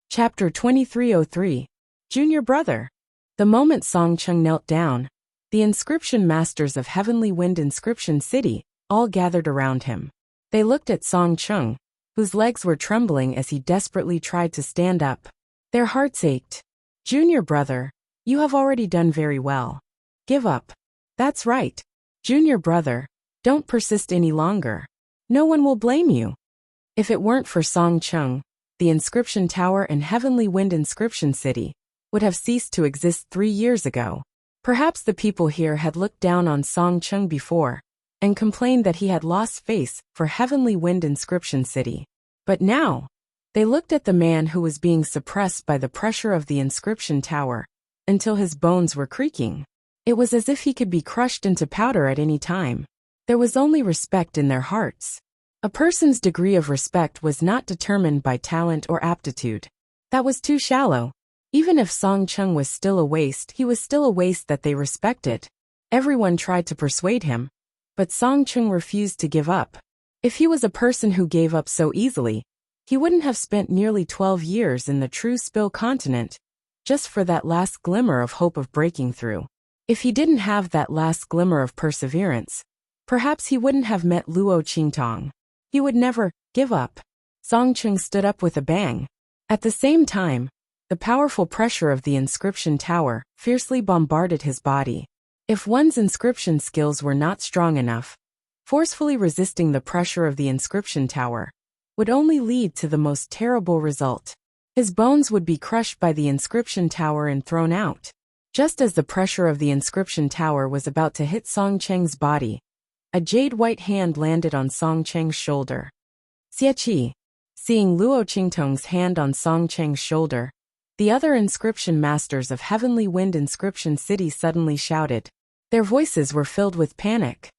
Chapter 2303. Junior Brother. The moment Song Cheng knelt down, the inscription masters of Heavenly Wind Inscription City all gathered around him. They looked at Song Cheng, whose legs were trembling as he desperately tried to stand up. Their hearts ached. Junior Brother, you have already done very well. Give up. That's right. Junior Brother, don't persist any longer. No one will blame you. If it weren't for Song Cheng, the Inscription Tower and Heavenly Wind Inscription City would have ceased to exist 3 years ago. Perhaps the people here had looked down on Song Cheng before and complained that he had lost face for Heavenly Wind Inscription City. But now, they looked at the man who was being suppressed by the pressure of the Inscription Tower until his bones were creaking. It was as if he could be crushed into powder at any time. There was only respect in their hearts. A person's degree of respect was not determined by talent or aptitude. That was too shallow. Even if Song Cheng was still a waste, he was still a waste that they respected. Everyone tried to persuade him, but Song Cheng refused to give up. If he was a person who gave up so easily, he wouldn't have spent nearly 12 years in the True Spill continent, just for that last glimmer of hope of breaking through. If he didn't have that last glimmer of perseverance, perhaps he wouldn't have met Luo Qingtong. He would never give up. Song Cheng stood up with a bang. At the same time, the powerful pressure of the inscription tower fiercely bombarded his body. If one's inscription skills were not strong enough, forcefully resisting the pressure of the inscription tower would only lead to the most terrible result. His bones would be crushed by the inscription tower and thrown out. Just as the pressure of the inscription tower was about to hit Song Cheng's body, a jade-white hand landed on Song Cheng's shoulder. Xie. Seeing Luo Qingtong's hand on Song Cheng's shoulder, the other inscription masters of Heavenly Wind Inscription City suddenly shouted. Their voices were filled with panic.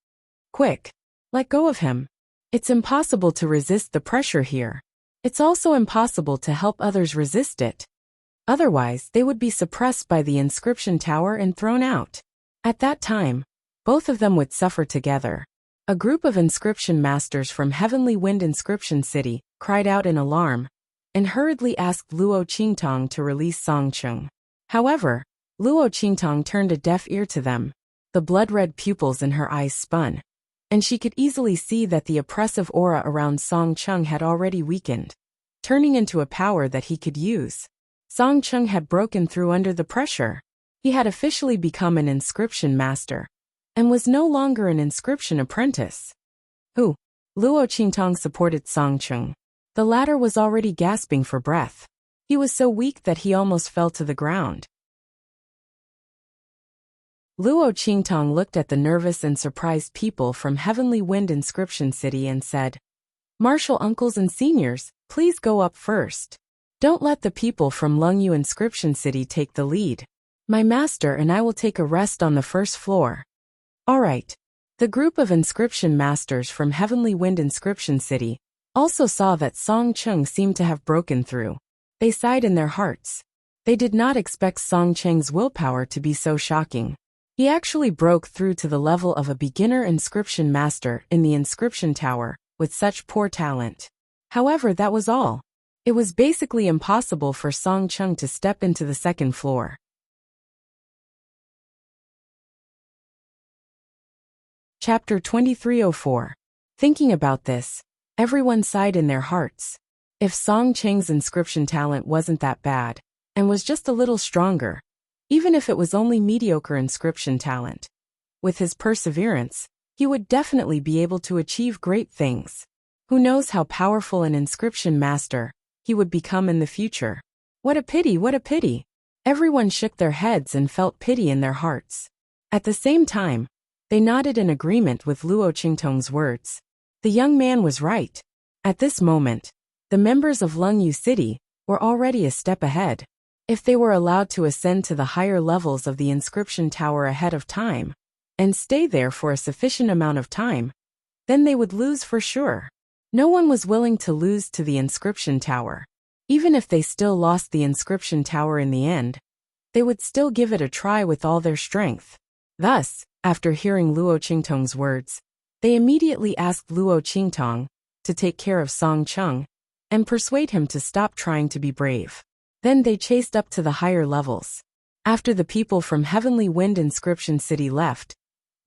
Quick! Let go of him. It's impossible to resist the pressure here. It's also impossible to help others resist it. Otherwise, they would be suppressed by the inscription tower and thrown out. At that time, both of them would suffer together. A group of inscription masters from Heavenly Wind Inscription City cried out in alarm and hurriedly asked Luo Qingtong to release Song Cheng. However, Luo Qingtong turned a deaf ear to them. The blood-red pupils in her eyes spun, and she could easily see that the oppressive aura around Song Cheng had already weakened, turning into a power that he could use. Song Cheng had broken through under the pressure. He had officially become an inscription master, and was no longer an inscription apprentice. Luo Qingtong supported Song Cheng. The latter was already gasping for breath. He was so weak that he almost fell to the ground. Luo Qingtong looked at the nervous and surprised people from Heavenly Wind Inscription City and said, Martial uncles and seniors, please go up first. Don't let the people from Lungyu Inscription City take the lead. My master and I will take a rest on the first floor. All right. The group of inscription masters from Heavenly Wind Inscription City also saw that Song Cheng seemed to have broken through. They sighed in their hearts. They did not expect Song Cheng's willpower to be so shocking. He actually broke through to the level of a beginner inscription master in the inscription tower with such poor talent. However, that was all. It was basically impossible for Song Cheng to step into the second floor. Chapter 2304. Thinking about this, everyone sighed in their hearts. If Song Cheng's inscription talent wasn't that bad, and was just a little stronger, even if it was only mediocre inscription talent, with his perseverance, he would definitely be able to achieve great things. Who knows how powerful an inscription master he would become in the future. What a pity, what a pity. Everyone shook their heads and felt pity in their hearts. At the same time, they nodded in agreement with Luo Qingtong's words. The young man was right. At this moment, the members of Lungyu City were already a step ahead. If they were allowed to ascend to the higher levels of the inscription tower ahead of time, and stay there for a sufficient amount of time, then they would lose for sure. No one was willing to lose to the inscription tower. Even if they still lost the inscription tower in the end, they would still give it a try with all their strength. Thus, after hearing Luo Qingtong's words, they immediately asked Luo Qingtong to take care of Song Cheng and persuade him to stop trying to be brave. Then they chased up to the higher levels. After the people from Heavenly Wind Inscription City left,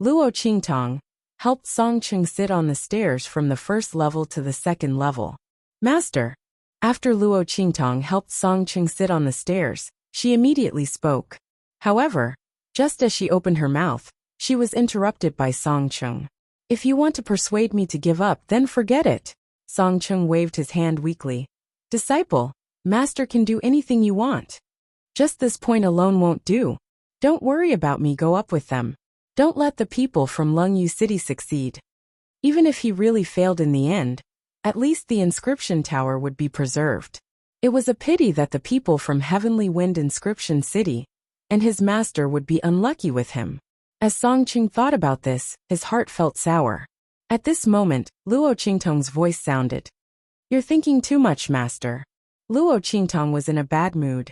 Luo Qingtong helped Song Cheng sit on the stairs from the first level to the second level. Master. After Luo Qingtong helped Song Cheng sit on the stairs, she immediately spoke. However, just as she opened her mouth, she was interrupted by Song Cheng. If you want to persuade me to give up, then forget it. Song Cheng waved his hand weakly. Disciple, Master can do anything you want. Just this point alone won't do. Don't worry about me, go up with them. Don't let the people from Lungyu City succeed. Even if he really failed in the end, at least the inscription tower would be preserved. It was a pity that the people from Heavenly Wind Inscription City and his master would be unlucky with him. As Song Cheng thought about this, his heart felt sour. At this moment, Luo Qingtong's voice sounded. You're thinking too much, master. Luo Qingtong was in a bad mood.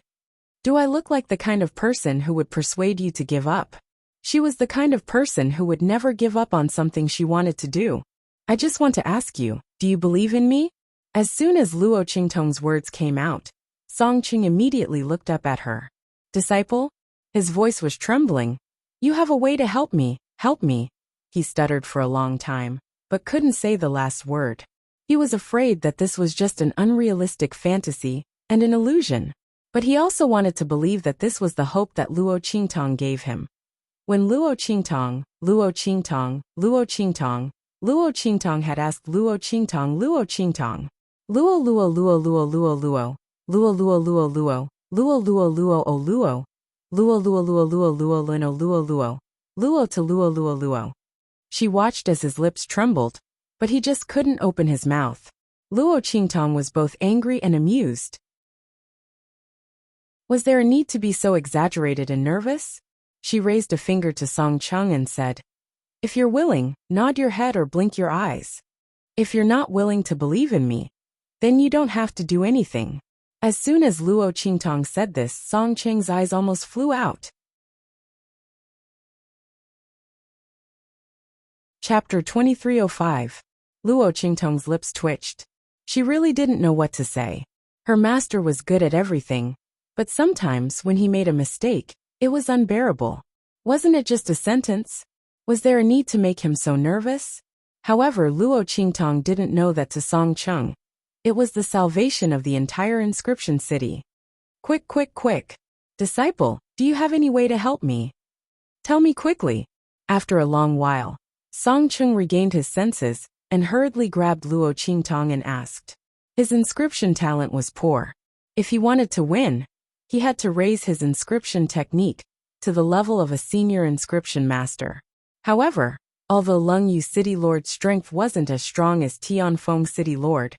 Do I look like the kind of person who would persuade you to give up? She was the kind of person who would never give up on something she wanted to do. I just want to ask you, do you believe in me? As soon as Luo Qingtong's words came out, Song Cheng immediately looked up at her. Disciple? His voice was trembling. You have a way to help me, he stuttered for a long time, but couldn't say the last word. He was afraid that this was just an unrealistic fantasy and an illusion. But he also wanted to believe that this was the hope that Luo Qingtong gave him. When Luo Qingtong had asked Luo Qingtong, she watched as his lips trembled, but he just couldn't open his mouth. Luo Qingtong was both angry and amused. Was there a need to be so exaggerated and nervous? She raised a finger to Song Cheng and said, if you're willing, nod your head or blink your eyes. If you're not willing to believe in me, then you don't have to do anything. As soon as Luo Qingtong said this, Song Cheng's eyes almost flew out. Chapter 2305. Luo Qingtong's lips twitched. She really didn't know what to say. Her master was good at everything, but sometimes when he made a mistake, it was unbearable. Wasn't it just a sentence? Was there a need to make him so nervous? However, Luo Qingtong didn't know that to Song Cheng, it was the salvation of the entire inscription city. Quick. Disciple, do you have any way to help me? Tell me quickly. After a long while, Song Cheng regained his senses and hurriedly grabbed Luo Qingtong and asked. His inscription talent was poor. If he wanted to win, he had to raise his inscription technique to the level of a senior inscription master. However, although Lungyu City Lord's strength wasn't as strong as Tianfeng City Lord,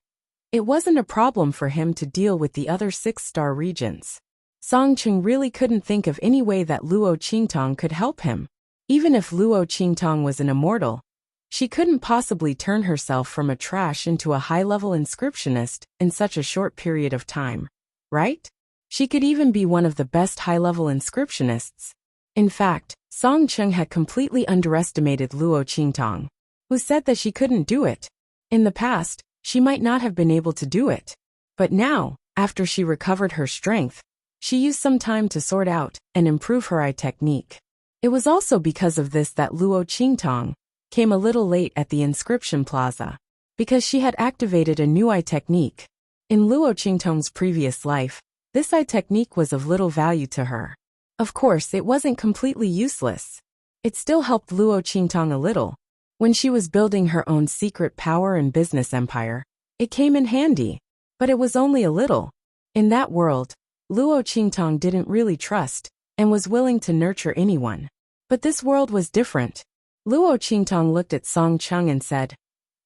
it wasn't a problem for him to deal with the other 6-star regions. Song Cheng really couldn't think of any way that Luo Qingtong could help him. Even if Luo Qingtong was an immortal, she couldn't possibly turn herself from a trash into a high-level inscriptionist in such a short period of time, right? She could even be one of the best high-level inscriptionists. In fact, Song Cheng had completely underestimated Luo Qingtong, who said that she couldn't do it. In the past, she might not have been able to do it. But now, after she recovered her strength, she used some time to sort out and improve her eye technique. It was also because of this that Luo Qingtong came a little late at the inscription plaza, because she had activated a new eye technique. In Luo Qingtong's previous life, this eye technique was of little value to her. Of course, it wasn't completely useless. It still helped Luo Qingtong a little. When she was building her own secret power and business empire, it came in handy. But it was only a little. In that world, Luo Qingtong didn't really trust and was willing to nurture anyone. But this world was different. Luo Qingtong looked at Song Cheng and said,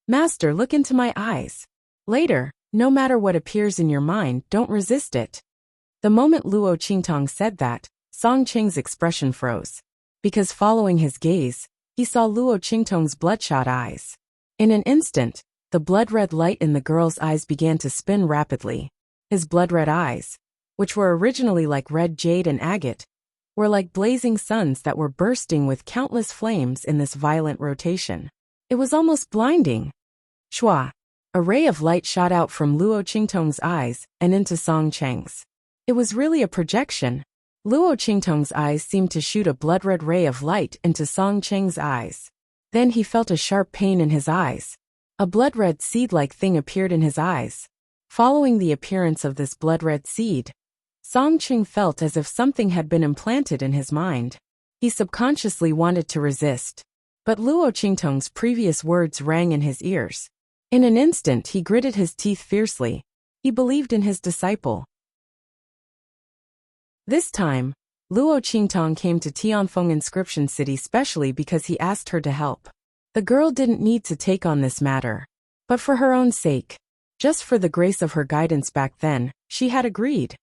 Master, look into my eyes. Later, no matter what appears in your mind, don't resist it. The moment Luo Qingtong said that, Song Qing's expression froze. Because following his gaze, he saw Luo Qingtong's bloodshot eyes. In an instant, the blood-red light in the girl's eyes began to spin rapidly. His blood-red eyes, which were originally like red jade and agate, were like blazing suns that were bursting with countless flames in this violent rotation. It was almost blinding. Shua! A ray of light shot out from Luo Qingtong's eyes and into Song Cheng's. It was really a projection. Luo Qingtong's eyes seemed to shoot a blood-red ray of light into Song Cheng's eyes. Then he felt a sharp pain in his eyes. A blood-red seed-like thing appeared in his eyes. Following the appearance of this blood-red seed, Song Cheng felt as if something had been implanted in his mind. He subconsciously wanted to resist, but Luo Qingtong's previous words rang in his ears. In an instant he gritted his teeth fiercely. He believed in his disciple. This time, Luo Qingtong came to Tianfeng Inscription City specially because he asked her to help. The girl didn't need to take on this matter. But for her own sake, just for the grace of her guidance back then, she had agreed.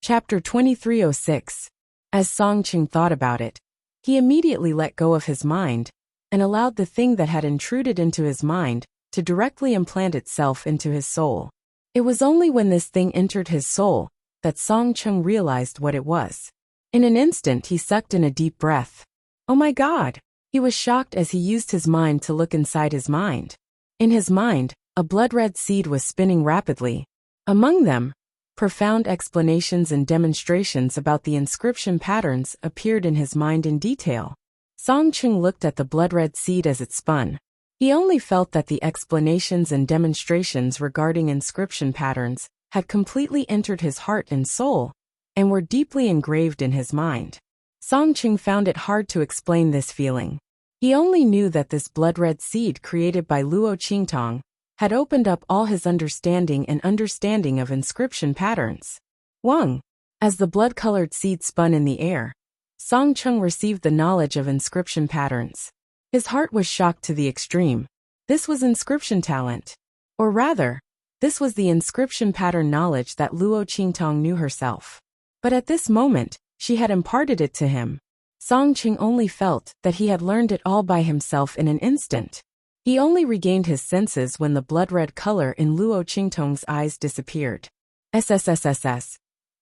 Chapter 2306. As Song Qing thought about it, he immediately let go of his mind and allowed the thing that had intruded into his mind to directly implant itself into his soul. It was only when this thing entered his soul that Song Qing realized what it was. In an instant he sucked in a deep breath. Oh my God! He was shocked as he used his mind to look inside his mind. In his mind, a blood-red seed was spinning rapidly. Among them, profound explanations and demonstrations about the inscription patterns appeared in his mind in detail. Song Qing looked at the blood-red seed as it spun. He only felt that the explanations and demonstrations regarding inscription patterns had completely entered his heart and soul, and were deeply engraved in his mind. Song Qing found it hard to explain this feeling. He only knew that this blood-red seed created by Luo Qingtong had opened up all his understanding of inscription patterns. Wang! As the blood-colored seed spun in the air, Song Qing received the knowledge of inscription patterns. His heart was shocked to the extreme. This was inscription talent. Or rather, this was the inscription pattern knowledge that Luo Qingtong knew herself. But at this moment, she had imparted it to him. Song Qing only felt that he had learned it all by himself in an instant. He only regained his senses when the blood-red color in Luo Qingtong's eyes disappeared. SSSSS.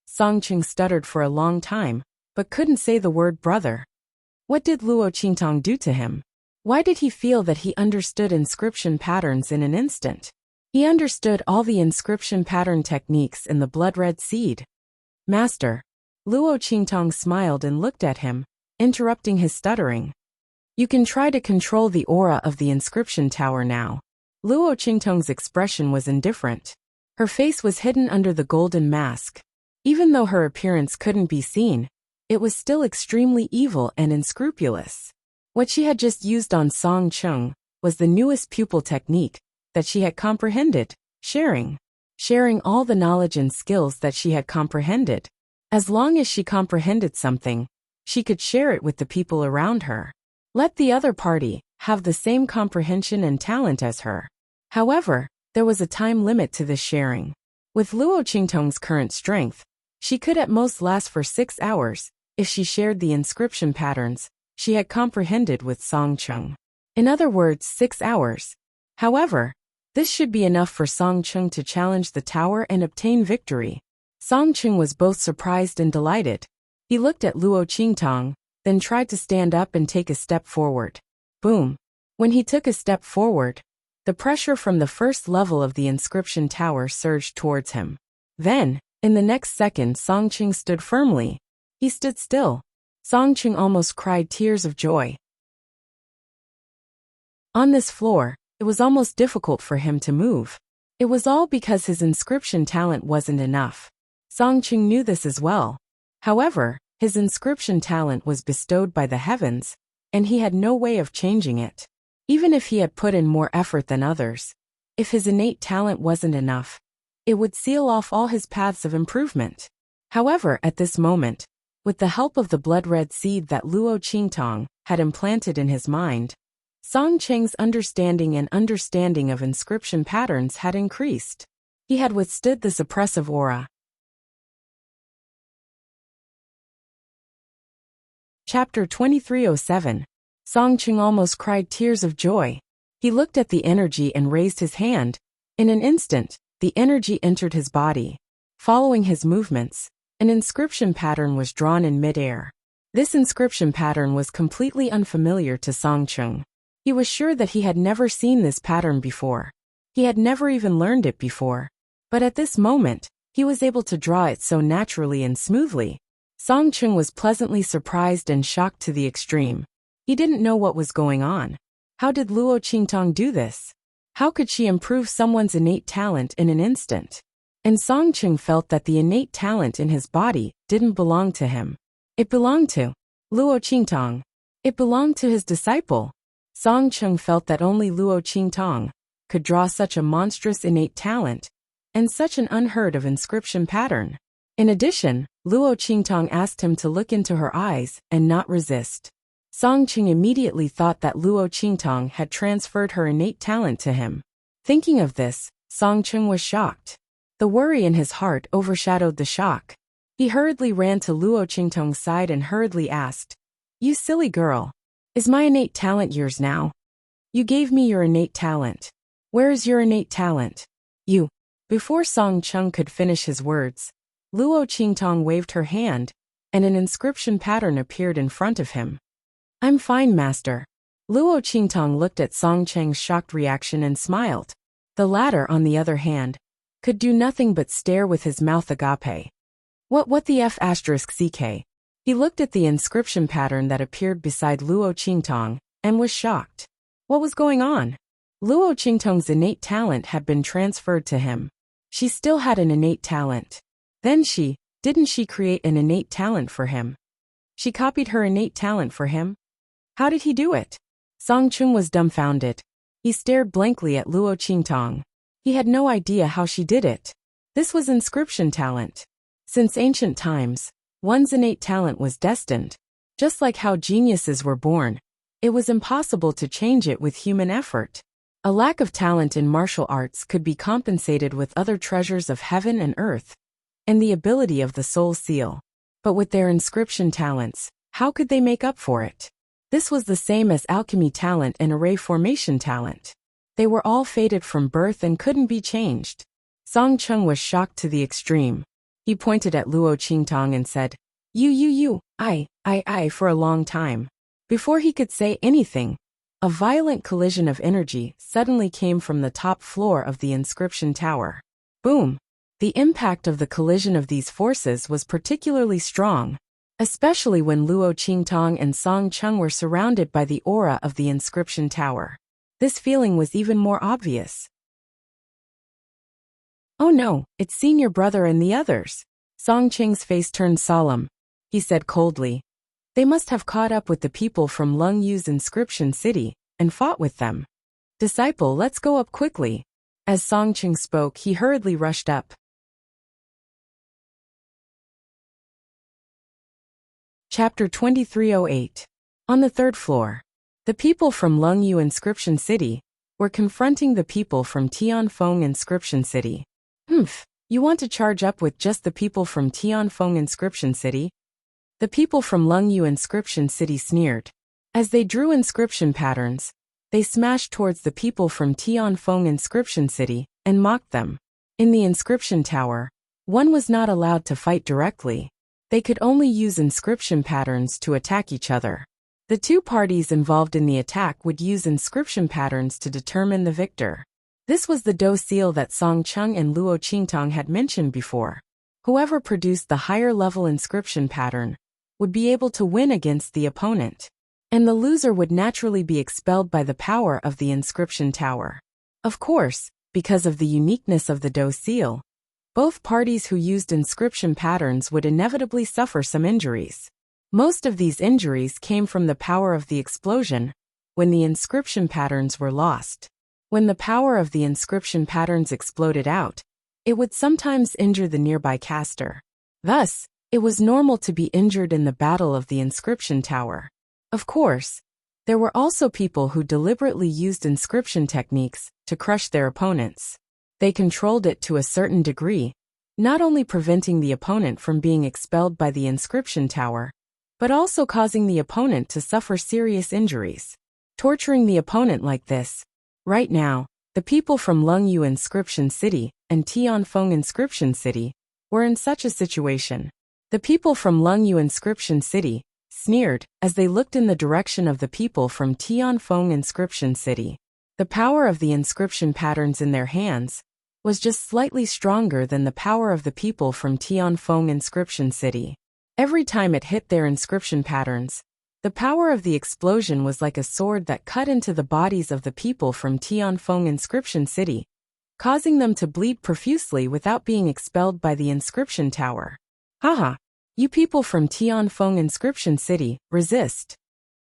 Song Qing stuttered for a long time, but couldn't say the word brother. What did Luo Qingtong do to him? Why did he feel that he understood inscription patterns in an instant? He understood all the inscription pattern techniques in the blood-red seed. Master. Luo Qingtong smiled and looked at him, interrupting his stuttering. You can try to control the aura of the inscription tower now. Luo Qingtong's expression was indifferent. Her face was hidden under the golden mask. Even though her appearance couldn't be seen, it was still extremely evil and unscrupulous. What she had just used on Song Qing was the newest pupil technique that she had comprehended, sharing all the knowledge and skills that she had comprehended. As long as she comprehended something, she could share it with the people around her. Let the other party have the same comprehension and talent as her. However, there was a time limit to this sharing. With Luo Qingtong's current strength, she could at most last for 6 hours if she shared the inscription patterns she had comprehended with Song Qing. In other words, 6 hours. However, this should be enough for Song Qing to challenge the tower and obtain victory. Song Qing was both surprised and delighted. He looked at Luo Qingtong, then tried to stand up and take a step forward. Boom! When he took a step forward, the pressure from the first level of the inscription tower surged towards him. Then, in the next second, Song Qing stood firmly. He stood still. Song Qing almost cried tears of joy. On this floor, it was almost difficult for him to move. It was all because his inscription talent wasn't enough. Song Qing knew this as well. However, his inscription talent was bestowed by the heavens, and he had no way of changing it. Even if he had put in more effort than others, if his innate talent wasn't enough, it would seal off all his paths of improvement. However, at this moment, with the help of the blood-red seed that Luo Qingtong had implanted in his mind, Song Cheng's understanding of inscription patterns had increased. He had withstood this oppressive aura. Chapter 2307. Song Cheng almost cried tears of joy. He looked at the energy and raised his hand. In an instant, the energy entered his body. Following his movements, an inscription pattern was drawn in mid-air. This inscription pattern was completely unfamiliar to Song Cheng. He was sure that he had never seen this pattern before. He had never even learned it before. But at this moment, he was able to draw it so naturally and smoothly. Song Cheng was pleasantly surprised and shocked to the extreme. He didn't know what was going on. How did Luo Qingtong do this? How could she improve someone's innate talent in an instant? And Song Cheng felt that the innate talent in his body didn't belong to him. It belonged to Luo Qingtong. It belonged to his disciple. Song Cheng felt that only Luo Qingtong could draw such a monstrous innate talent and such an unheard of inscription pattern. In addition, Luo Qingtong asked him to look into her eyes and not resist. Song Cheng immediately thought that Luo Qingtong had transferred her innate talent to him. Thinking of this, Song Cheng was shocked. The worry in his heart overshadowed the shock. He hurriedly ran to Luo Qingtong's side and hurriedly asked, "You silly girl. Is my innate talent yours now? You gave me your innate talent. Where is your innate talent? You." Before Song Cheng could finish his words, Luo Qingtong waved her hand, and an inscription pattern appeared in front of him. "I'm fine, master." Luo Qingtong looked at Song Cheng's shocked reaction and smiled. The latter, on the other hand, could do nothing but stare with his mouth agape. What the f***ck? He looked at the inscription pattern that appeared beside Luo Qingtong, and was shocked. What was going on? Luo Qingtong's innate talent had been transferred to him. She still had an innate talent. Then didn't she create an innate talent for him? She copied her innate talent for him? How did he do it? Song Cheng was dumbfounded. He stared blankly at Luo Qingtong. He had no idea how she did it. This was inscription talent. Since ancient times, one's innate talent was destined. Just like how geniuses were born, it was impossible to change it with human effort. A lack of talent in martial arts could be compensated with other treasures of heaven and earth, and the ability of the soul seal. But with their inscription talents, how could they make up for it? This was the same as alchemy talent and array formation talent. They were all fated from birth and couldn't be changed. Song Cheng was shocked to the extreme. He pointed at Luo Qingtong and said, I, for a long time. Before he could say anything, a violent collision of energy suddenly came from the top floor of the inscription tower. Boom! The impact of the collision of these forces was particularly strong, especially when Luo Qingtong and Song Cheng were surrounded by the aura of the inscription tower. This feeling was even more obvious. "Oh no, it's senior brother and the others." Song Cheng's face turned solemn. He said coldly, "They must have caught up with the people from Lung Yu's inscription city and fought with them. Disciple, let's go up quickly." As Song Cheng spoke, he hurriedly rushed up. Chapter 2308. On the third floor. The people from Lung Yu inscription city were confronting the people from Tianfeng inscription city. You want to charge up with just the people from Tianfeng inscription city? The people from Lung Yu inscription city sneered. As they drew inscription patterns, they smashed towards the people from Tianfeng inscription city and mocked them. In the inscription tower, one was not allowed to fight directly. They could only use inscription patterns to attack each other. The two parties involved in the attack would use inscription patterns to determine the victor. This was the Do seal that Song Cheng and Luo Qingtong had mentioned before. Whoever produced the higher level inscription pattern would be able to win against the opponent, and the loser would naturally be expelled by the power of the inscription tower. Of course, because of the uniqueness of the Do seal, both parties who used inscription patterns would inevitably suffer some injuries. Most of these injuries came from the power of the explosion when the inscription patterns were lost. When the power of the inscription patterns exploded out, it would sometimes injure the nearby caster. Thus, it was normal to be injured in the battle of the inscription tower. Of course, There were also people who deliberately used inscription techniques to crush their opponents. They controlled it to a certain degree, not only preventing the opponent from being expelled by the inscription tower, but also causing the opponent to suffer serious injuries. Torturing the opponent like this. Right now, the people from Lungyu Inscription City and Tianfeng Inscription City were in such a situation. The people from Lungyu Inscription City sneered as they looked in the direction of the people from Tianfeng Inscription City. The power of the inscription patterns in their hands was just slightly stronger than the power of the people from Tianfeng Inscription City. Every time it hit their inscription patterns, the power of the explosion was like a sword that cut into the bodies of the people from Tianfeng Inscription City, causing them to bleed profusely without being expelled by the inscription tower. Haha, you people from Tianfeng Inscription City, resist.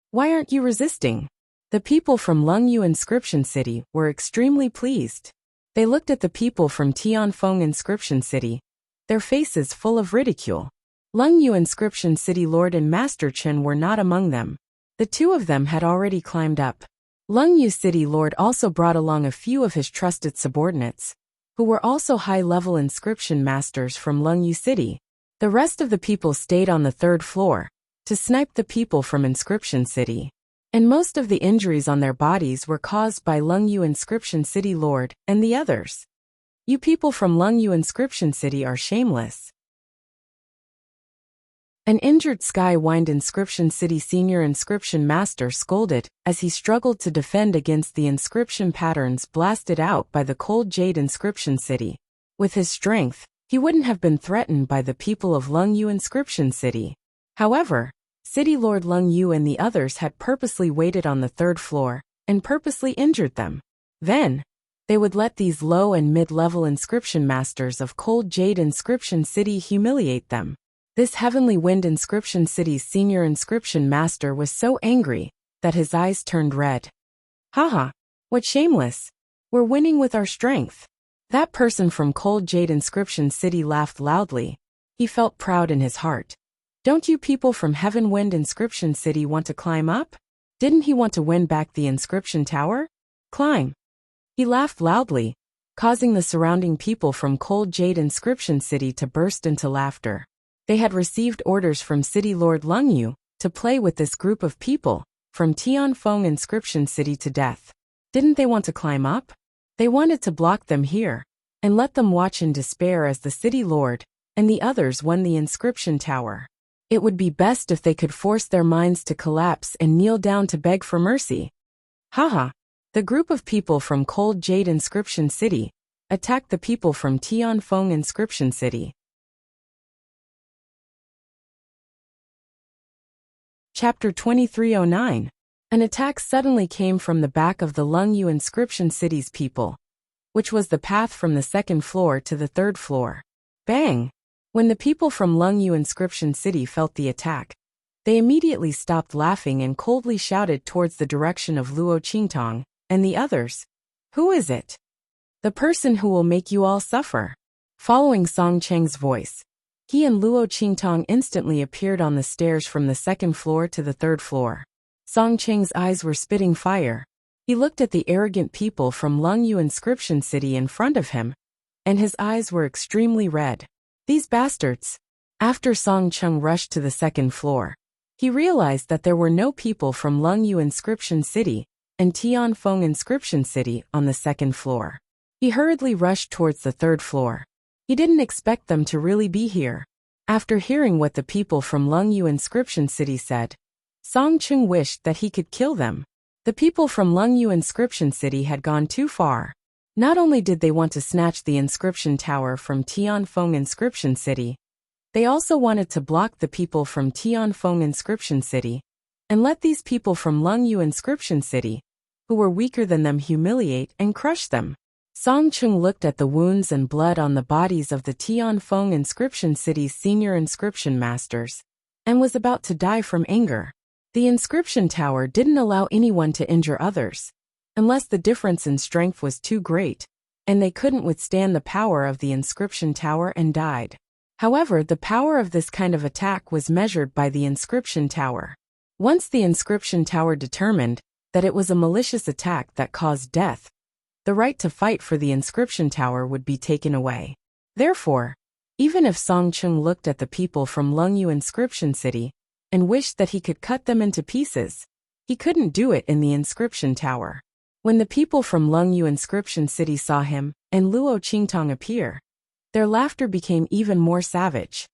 Why aren't you resisting? The people from Lungyu Inscription City were extremely pleased. They looked at the people from Tianfeng Inscription City, their faces full of ridicule. Lungyu Inscription City Lord and Master Chen were not among them. The two of them had already climbed up. Lungyu City Lord also brought along a few of his trusted subordinates, who were also high-level inscription masters from Lungyu City. The rest of the people stayed on the third floor to snipe the people from Inscription City. And most of the injuries on their bodies were caused by Lungyu Inscription City Lord and the others. You people from Lungyu Inscription City are shameless. An injured Sky-Wind Inscription City Senior Inscription Master scolded as he struggled to defend against the inscription patterns blasted out by the Cold Jade Inscription City. With his strength, he wouldn't have been threatened by the people of Lungyu Inscription City. However, City Lord Lungyu and the others had purposely waited on the third floor and purposely injured them. Then, they would let these low and mid-level inscription masters of Cold Jade Inscription City humiliate them. This Heavenly Wind Inscription City's senior inscription master was so angry that his eyes turned red. Haha, what shameless! We're winning with our strength. That person from Cold Jade Inscription City laughed loudly. He felt proud in his heart. Don't you people from Heaven Wind Inscription City want to climb up? Didn't he want to win back the inscription tower? Climb. He laughed loudly, causing the surrounding people from Cold Jade Inscription City to burst into laughter. They had received orders from City Lord Lungyu to play with this group of people from Tianfeng Inscription City to death. Didn't they want to climb up? They wanted to block them here and let them watch in despair as the City Lord and the others won the inscription tower. It would be best if they could force their minds to collapse and kneel down to beg for mercy. Haha, the group of people from Cold Jade Inscription City attacked the people from Tianfeng Inscription City. Chapter 2309. An attack suddenly came from the back of the Lungyu Inscription City's people, which was the path from the second floor to the third floor. Bang! When the people from Lungyu Inscription City felt the attack, they immediately stopped laughing and coldly shouted towards the direction of Luo Qingtong and the others. Who is it? The person who will make you all suffer. Following Song Cheng's voice, he and Luo Qingtong instantly appeared on the stairs from the second floor to the third floor. Song Cheng's eyes were spitting fire. He looked at the arrogant people from Lungyu Inscription City in front of him, and his eyes were extremely red. These bastards! After Song Cheng rushed to the second floor, he realized that there were no people from Lungyu Inscription City and Tianfeng Inscription City on the second floor. He hurriedly rushed towards the third floor. He didn't expect them to really be here. After hearing what the people from Lungyu Inscription City said, Song Cheng wished that he could kill them. The people from Lungyu Inscription City had gone too far. Not only did they want to snatch the inscription tower from Tianfeng Inscription City, they also wanted to block the people from Tianfeng Inscription City and let these people from Lungyu Inscription City, who were weaker than them, humiliate and crush them. Song Cheng looked at the wounds and blood on the bodies of the Tianfeng Inscription City's senior inscription masters and was about to die from anger. The inscription tower didn't allow anyone to injure others, unless the difference in strength was too great, and they couldn't withstand the power of the inscription tower and died. However, the power of this kind of attack was measured by the inscription tower. Once the inscription tower determined that it was a malicious attack that caused death, the right to fight for the inscription tower would be taken away. Therefore, even if Song Chung looked at the people from Lungyu Inscription City and wished that he could cut them into pieces, he couldn't do it in the inscription tower. When the people from Lungyu Inscription City saw him and Luo Qingtong appear, their laughter became even more savage.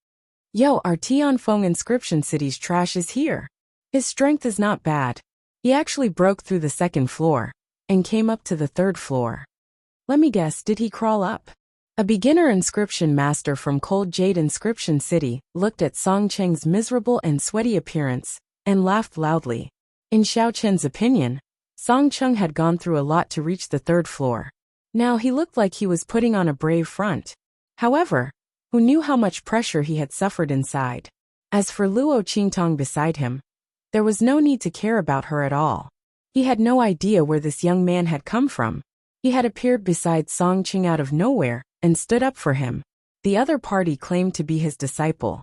Yo, our Tianfeng Inscription City's trash is here. His strength is not bad. He actually broke through the second floor and came up to the third floor. Let me guess, did he crawl up? A beginner inscription master from Cold Jade Inscription City looked at Song Cheng's miserable and sweaty appearance and laughed loudly. In Xiao Chen's opinion, Song Chung had gone through a lot to reach the third floor. Now he looked like he was putting on a brave front. However, who knew how much pressure he had suffered inside? As for Luo Qingtong beside him, there was no need to care about her at all. He had no idea where this young man had come from. He had appeared beside Song Ching out of nowhere and stood up for him. The other party claimed to be his disciple.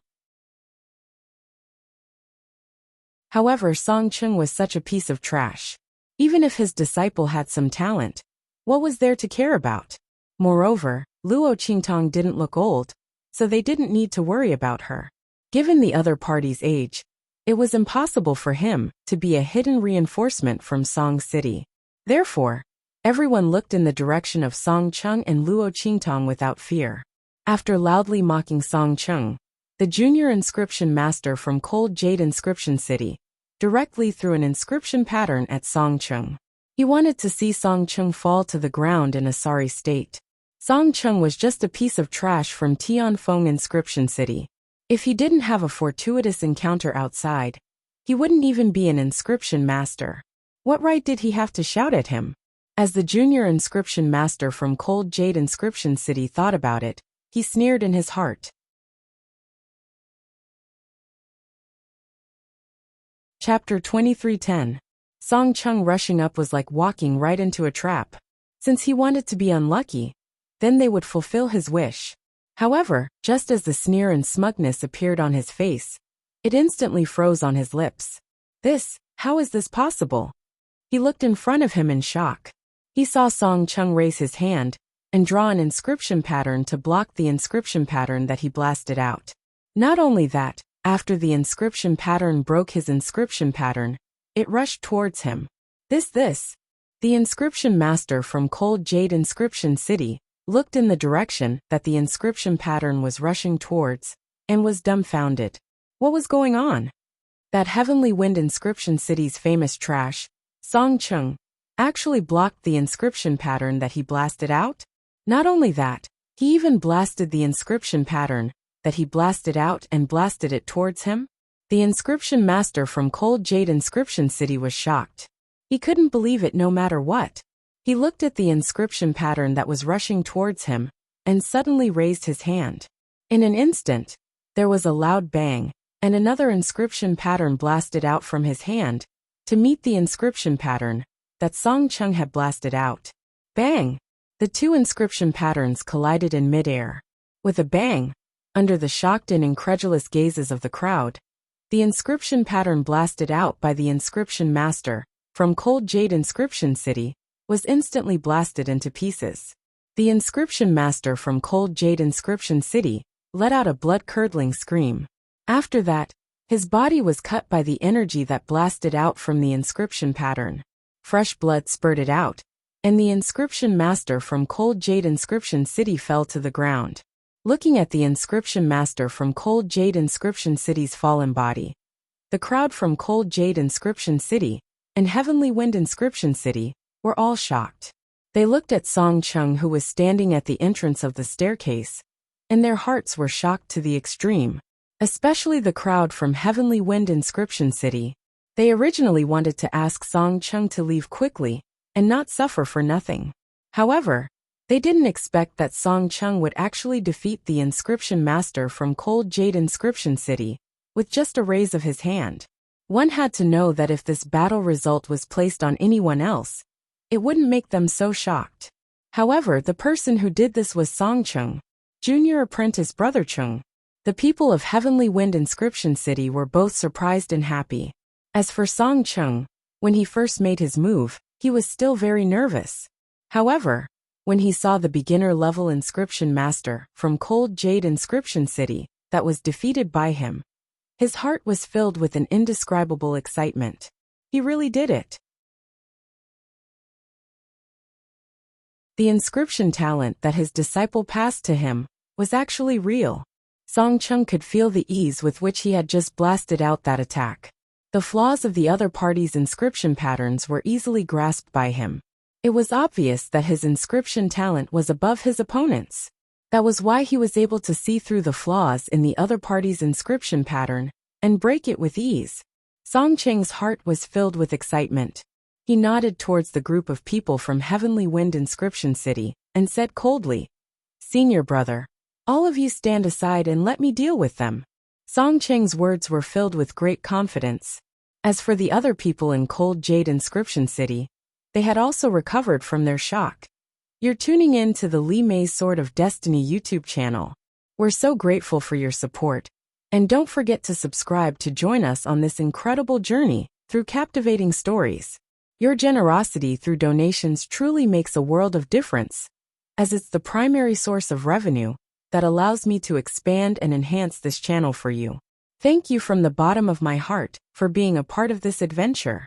However, Song Chung was such a piece of trash. Even if his disciple had some talent, what was there to care about? Moreover, Luo Qingtong didn't look old, so they didn't need to worry about her. Given the other party's age, it was impossible for him to be a hidden reinforcement from Song City. Therefore, everyone looked in the direction of Song Chung and Luo Qingtong without fear. After loudly mocking Song Chung, the junior inscription master from Cold Jade Inscription City directly threw an inscription pattern at Song Chung. He wanted to see Song Chung fall to the ground in a sorry state. Song Chung was just a piece of trash from Tianfeng Inscription City. If he didn't have a fortuitous encounter outside, he wouldn't even be an inscription master. What right did he have to shout at him? As the junior inscription master from Cold Jade Inscription City thought about it, he sneered in his heart. Chapter 23:10. Song Chung rushing up was like walking right into a trap. Since he wanted to be unlucky, then they would fulfill his wish. However, just as the sneer and smugness appeared on his face, it instantly froze on his lips. How is this possible? He looked in front of him in shock. He saw Song Chung raise his hand and draw an inscription pattern to block the inscription pattern that he blasted out. Not only that, after the inscription pattern broke his inscription pattern, it rushed towards him. The inscription master from Cold Jade Inscription City looked in the direction that the inscription pattern was rushing towards, and was dumbfounded. What was going on? That Heavenly Wind Inscription City's famous trash, Song Chung, actually blocked the inscription pattern that he blasted out? Not only that, he even blasted the inscription pattern that he blasted out and blasted it towards him? The inscription master from Cold Jade Inscription City was shocked. He couldn't believe it no matter what. He looked at the inscription pattern that was rushing towards him, and suddenly raised his hand. In an instant, there was a loud bang, and another inscription pattern blasted out from his hand, to meet the inscription pattern that Song Chung had blasted out. Bang! The two inscription patterns collided in midair. With a bang, under the shocked and incredulous gazes of the crowd, the inscription pattern blasted out by the inscription master from Cold Jade Inscription City was instantly blasted into pieces. The inscription master from Cold Jade Inscription City let out a blood-curdling scream. After that, his body was cut by the energy that blasted out from the inscription pattern. Fresh blood spurted out, and the inscription master from Cold Jade Inscription City fell to the ground. Looking at the inscription master from Cold Jade Inscription City's fallen body, the crowd from Cold Jade Inscription City and Heavenly Wind Inscription City were all shocked. They looked at Song Chung, who was standing at the entrance of the staircase, and their hearts were shocked to the extreme, especially the crowd from Heavenly Wind Inscription City. They originally wanted to ask Song Chung to leave quickly and not suffer for nothing. However, they didn't expect that Song Chung would actually defeat the inscription master from Cold Jade Inscription City with just a raise of his hand. One had to know that if this battle result was placed on anyone else, it wouldn't make them so shocked. However, the person who did this was Song Chung, junior apprentice brother Chung. The people of Heavenly Wind Inscription City were both surprised and happy. As for Song Chung, when he first made his move, he was still very nervous. However, when he saw the beginner-level inscription master from Cold Jade Inscription City that was defeated by him, his heart was filled with an indescribable excitement. He really did it. The inscription talent that his disciple passed to him was actually real. Song Chung could feel the ease with which he had just blasted out that attack. The flaws of the other party's inscription patterns were easily grasped by him. It was obvious that his inscription talent was above his opponent's. That was why he was able to see through the flaws in the other party's inscription pattern and break it with ease. Song Cheng's heart was filled with excitement. He nodded towards the group of people from Heavenly Wind Inscription City and said coldly, "Senior brother, all of you stand aside and let me deal with them." Song Cheng's words were filled with great confidence. As for the other people in Cold Jade Inscription City, they had also recovered from their shock. You're tuning in to the Li Mei's Sword of Destiny YouTube channel. We're so grateful for your support. And don't forget to subscribe to join us on this incredible journey through captivating stories. Your generosity through donations truly makes a world of difference, as it's the primary source of revenue that allows me to expand and enhance this channel for you. Thank you from the bottom of my heart for being a part of this adventure.